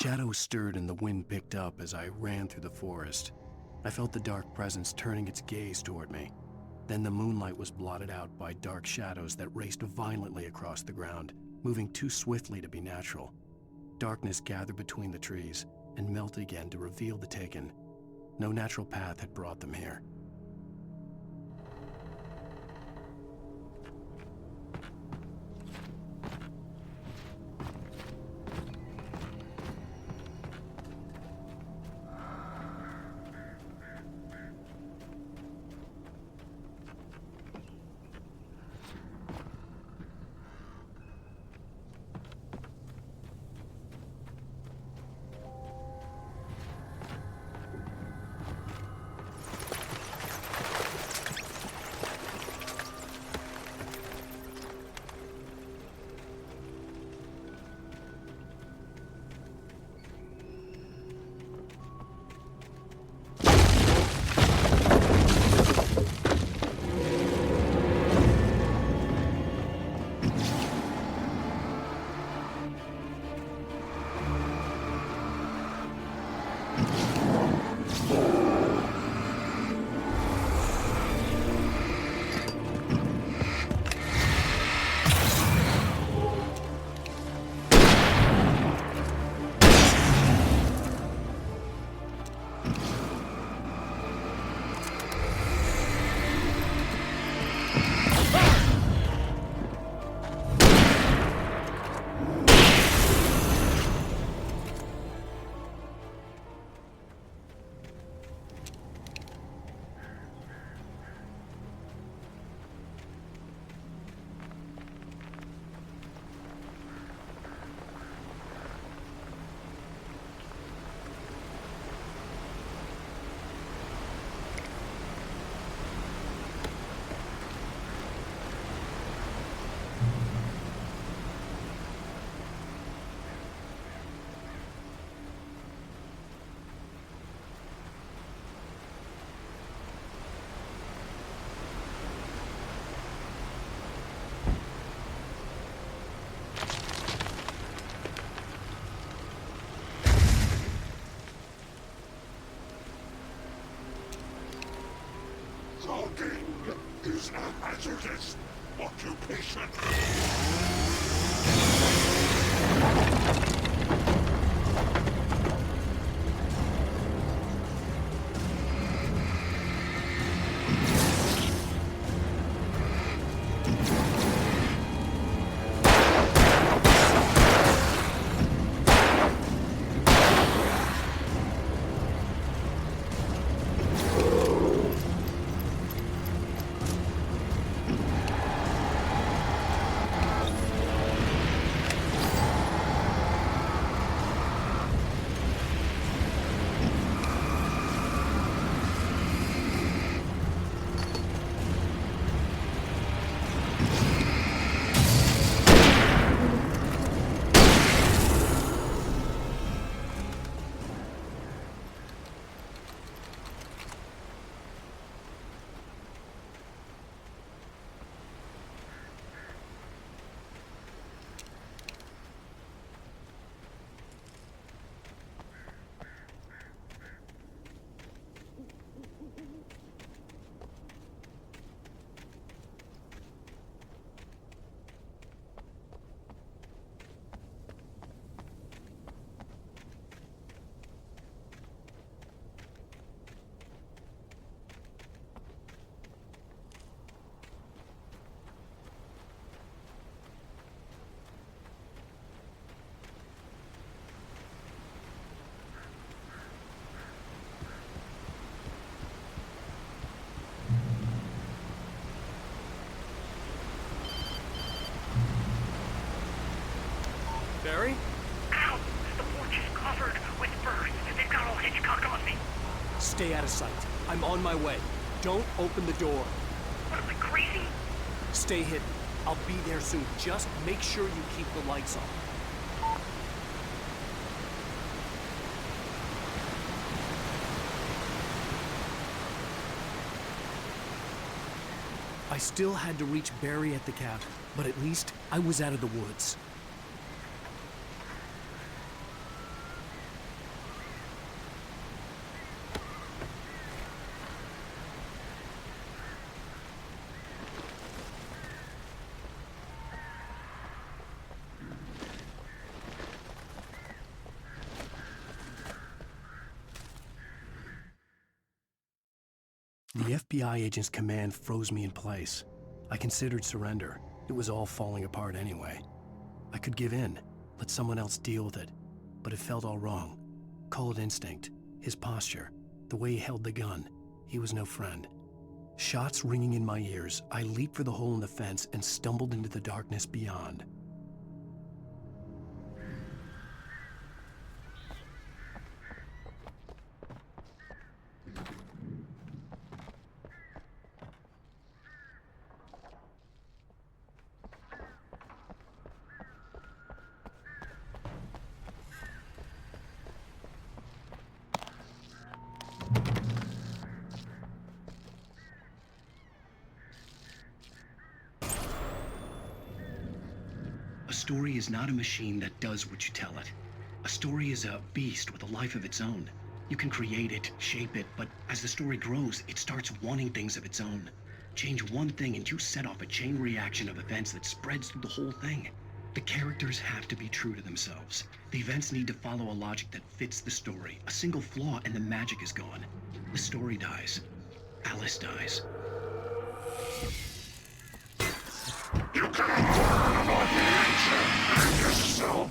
Shadows stirred and the wind picked up as I ran through the forest. I felt the dark presence turning its gaze toward me. Then the moonlight was blotted out by dark shadows that raced violently across the ground, moving too swiftly to be natural. Darkness gathered between the trees and melted again to reveal the Taken. No natural path had brought them here. Talking is a hazardous occupation. Barry? Ow! The porch is covered with furs. They've got old Hitchcock on me. Stay out of sight. I'm on my way. Don't open the door. What am I, crazy? Stay hidden. I'll be there soon. Just make sure you keep the lights on. I still had to reach Barry at the cabin, but at least I was out of the woods. The FBI agent's command froze me in place. I considered surrender. It was all falling apart anyway. I could give in, let someone else deal with it, but it felt all wrong. Call it instinct, his posture, the way he held the gun. He was no friend. Shots ringing in my ears, I leaped for the hole in the fence and stumbled into the darkness beyond. A story is not a machine that does what you tell it. A story is a beast with a life of its own. You can create it, shape it, but as the story grows, it starts wanting things of its own. Change one thing and you set off a chain reaction of events that spreads through the whole thing. The characters have to be true to themselves. The events need to follow a logic that fits the story. A single flaw and the magic is gone. The story dies. Alice dies. You cannot learn about the ancient and yourself.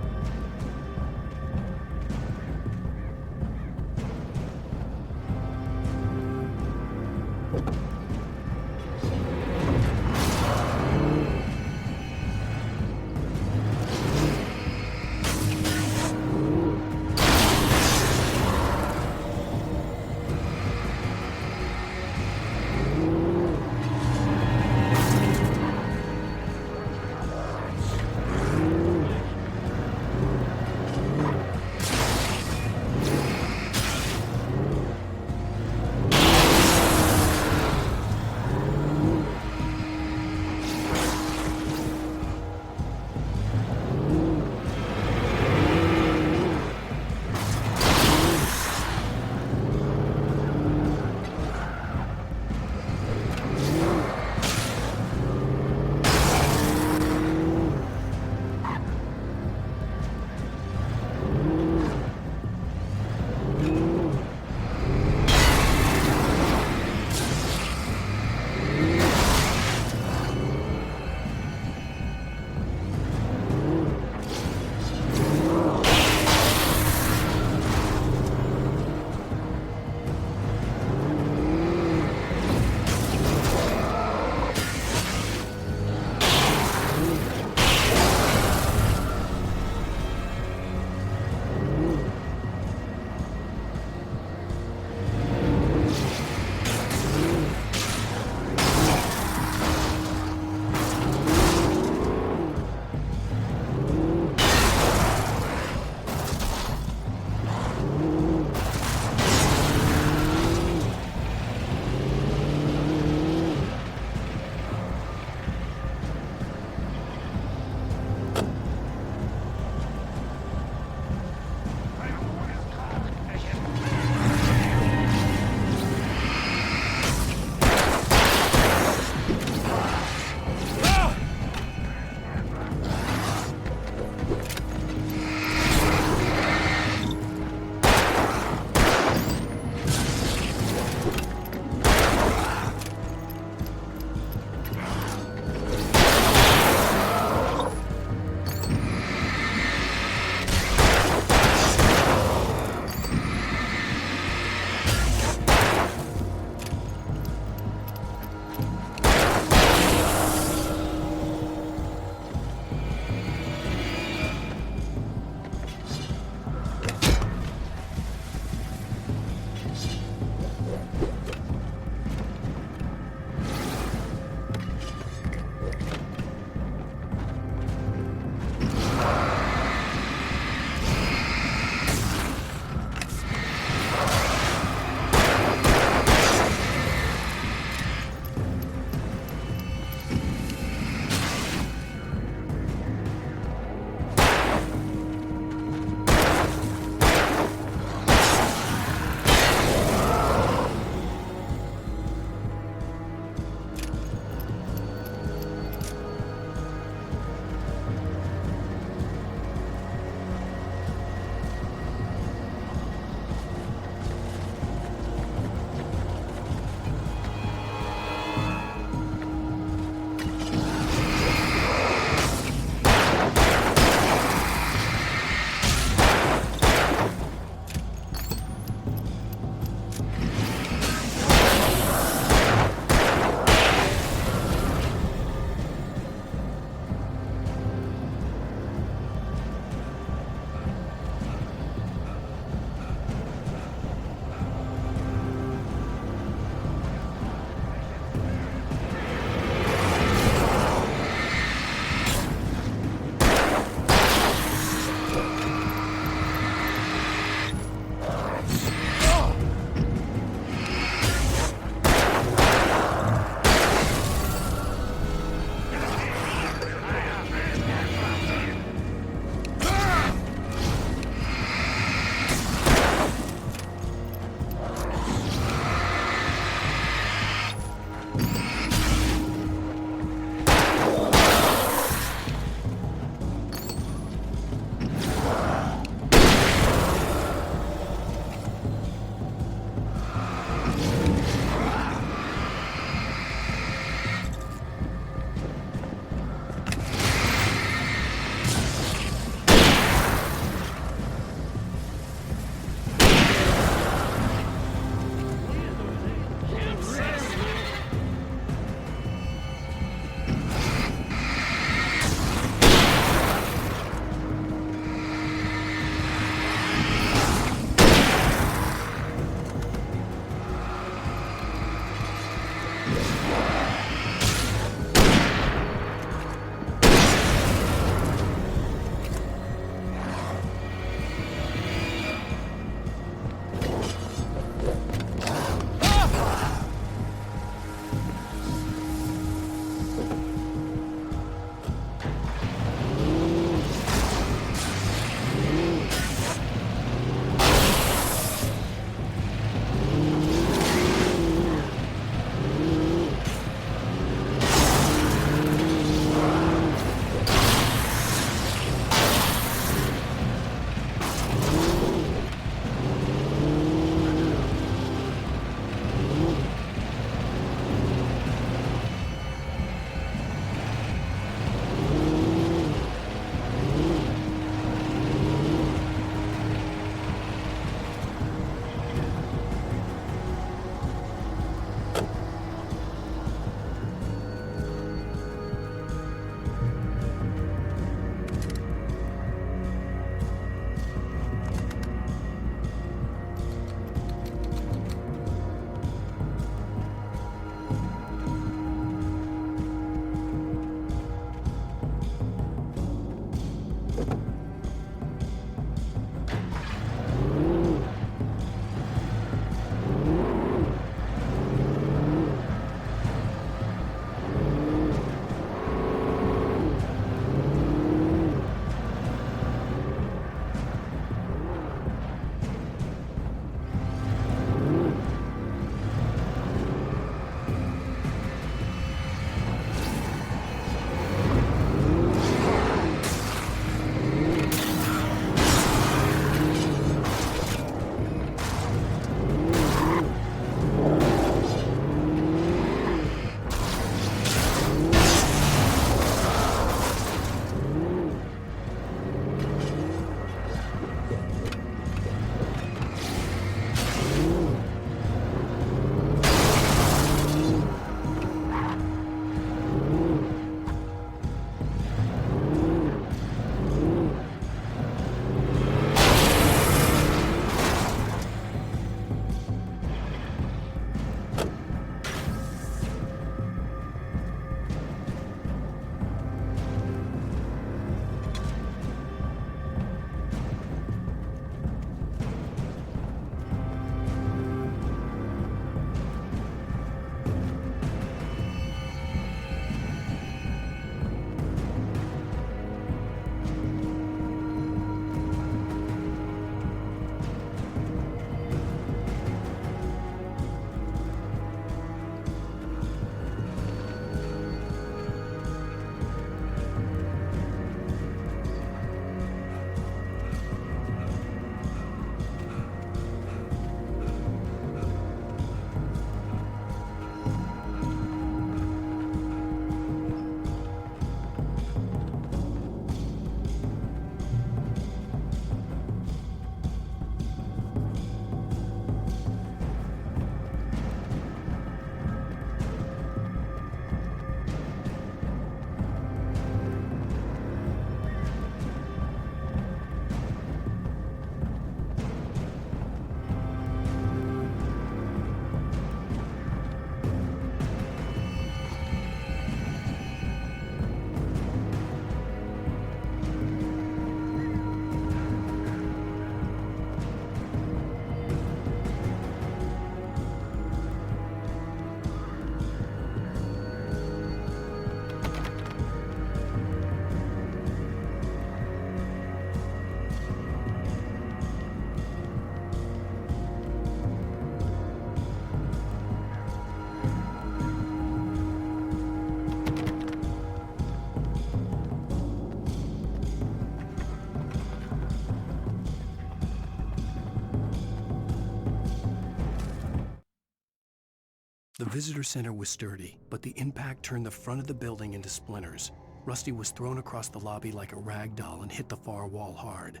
The visitor center was sturdy, but the impact turned the front of the building into splinters. Rusty was thrown across the lobby like a rag doll and hit the far wall hard.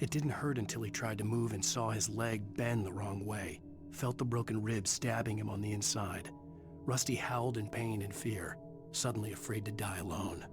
It didn't hurt until he tried to move and saw his leg bend the wrong way, felt the broken rib stabbing him on the inside. Rusty howled in pain and fear, suddenly afraid to die alone.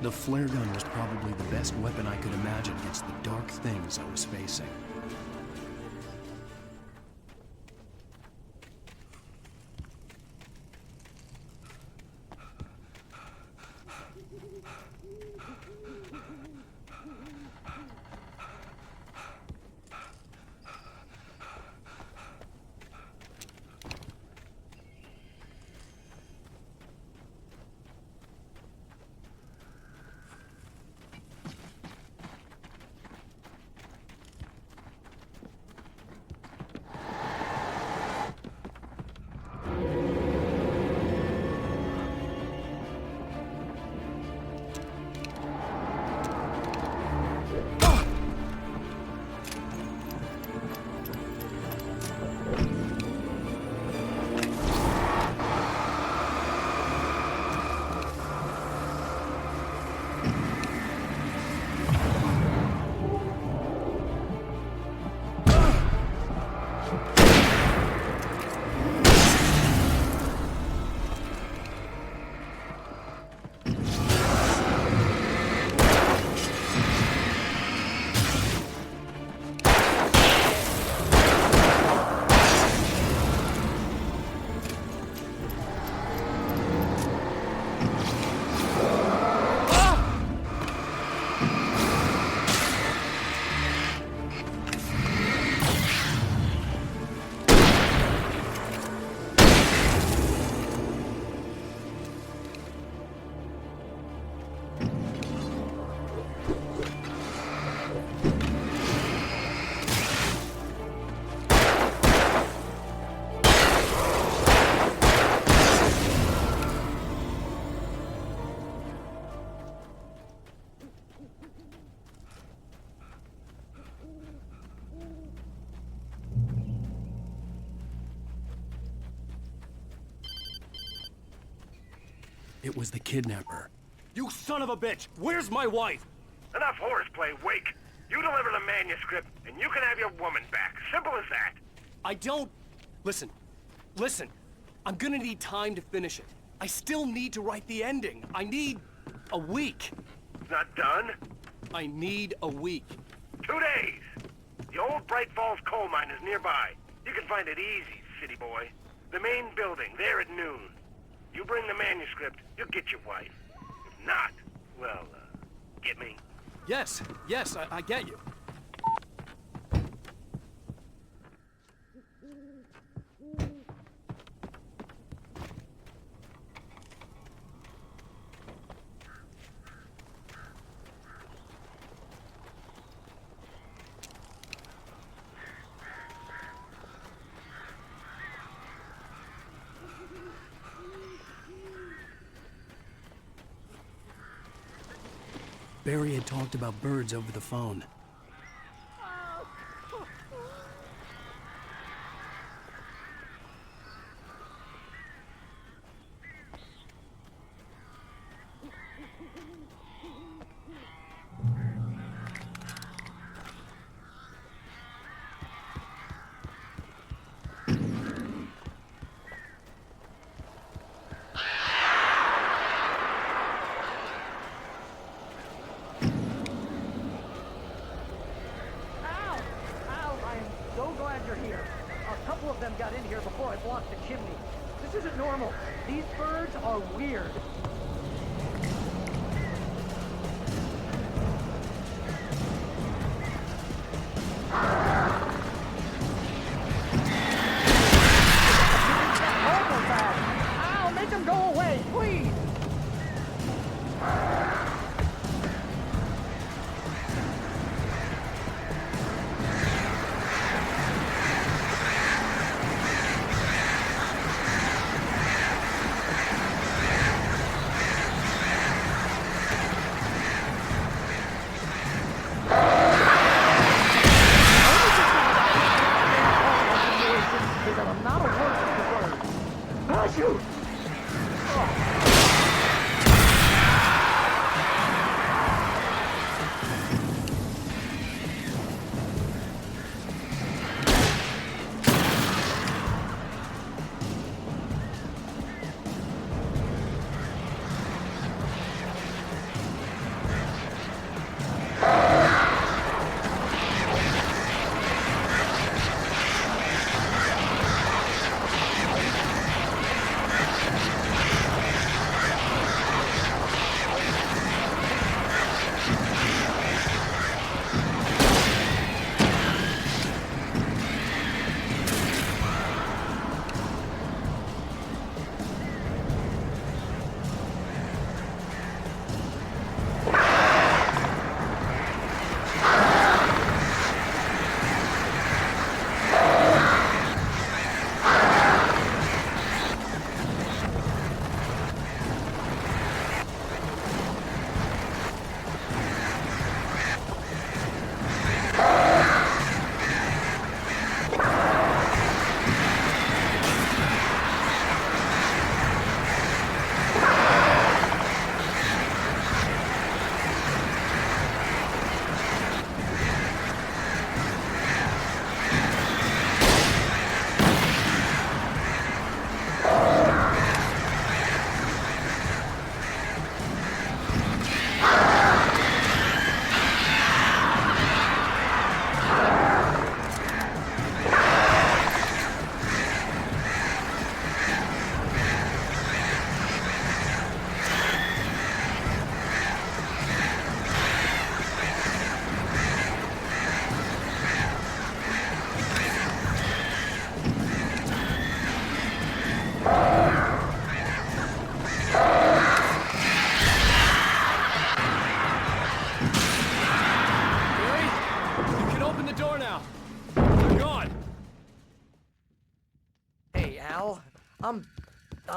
The flare gun was probably the best weapon I could imagine against the dark things I was facing. It was the kidnapper. You son of a bitch! Where's my wife? Enough horseplay, Wake. You deliver the manuscript, and you can have your woman back. Simple as that. I don't... Listen. I'm gonna need time to finish it. I still need to write the ending. I need a week. Not done? I need a week. 2 days. The old Bright Falls coal mine is nearby. You can find it easy, city boy. The main building, there at noon. You bring the manuscript, you'll get your wife. If not, well, get me? Yes, I get you. Barry had talked about birds over the phone.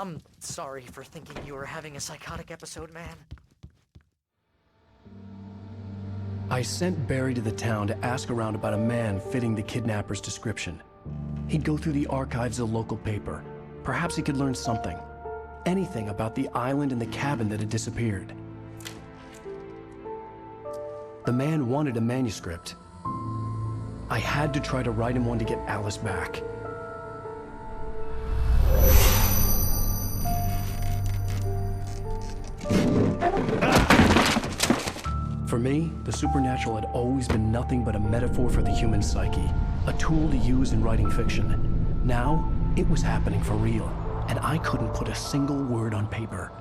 I'm sorry for thinking you were having a psychotic episode, man. I sent Barry to the town to ask around about a man fitting the kidnapper's description. He'd go through the archives of the local paper. Perhaps he could learn something. Anything about the island and the cabin that had disappeared. The man wanted a manuscript. I had to try to write him one to get Alice back. For me, the supernatural had always been nothing but a metaphor for the human psyche, a tool to use in writing fiction. Now, it was happening for real, and I couldn't put a single word on paper.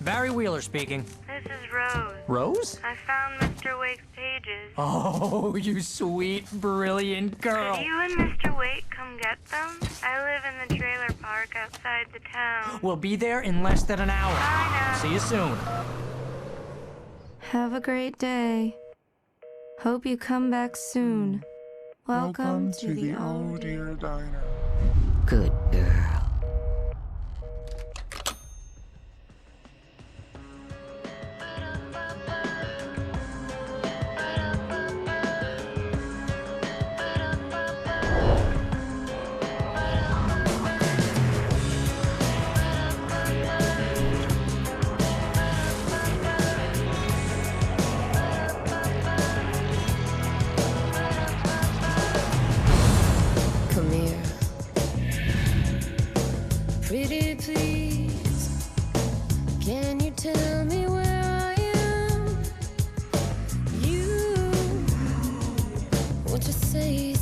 Barry Wheeler speaking. This is Rose. Rose? I found Mr. Wake's pages. Oh, you sweet, brilliant girl. Could you and Mr. Wake come get them? I live in the trailer park outside the town. We'll be there in less than an hour. Bye now. See you soon. Have a great day. Hope you come back soon. Welcome to the Oh Dear Diner. Good girl. Come here. Pretty please, can you tell me where I am? You, won't you say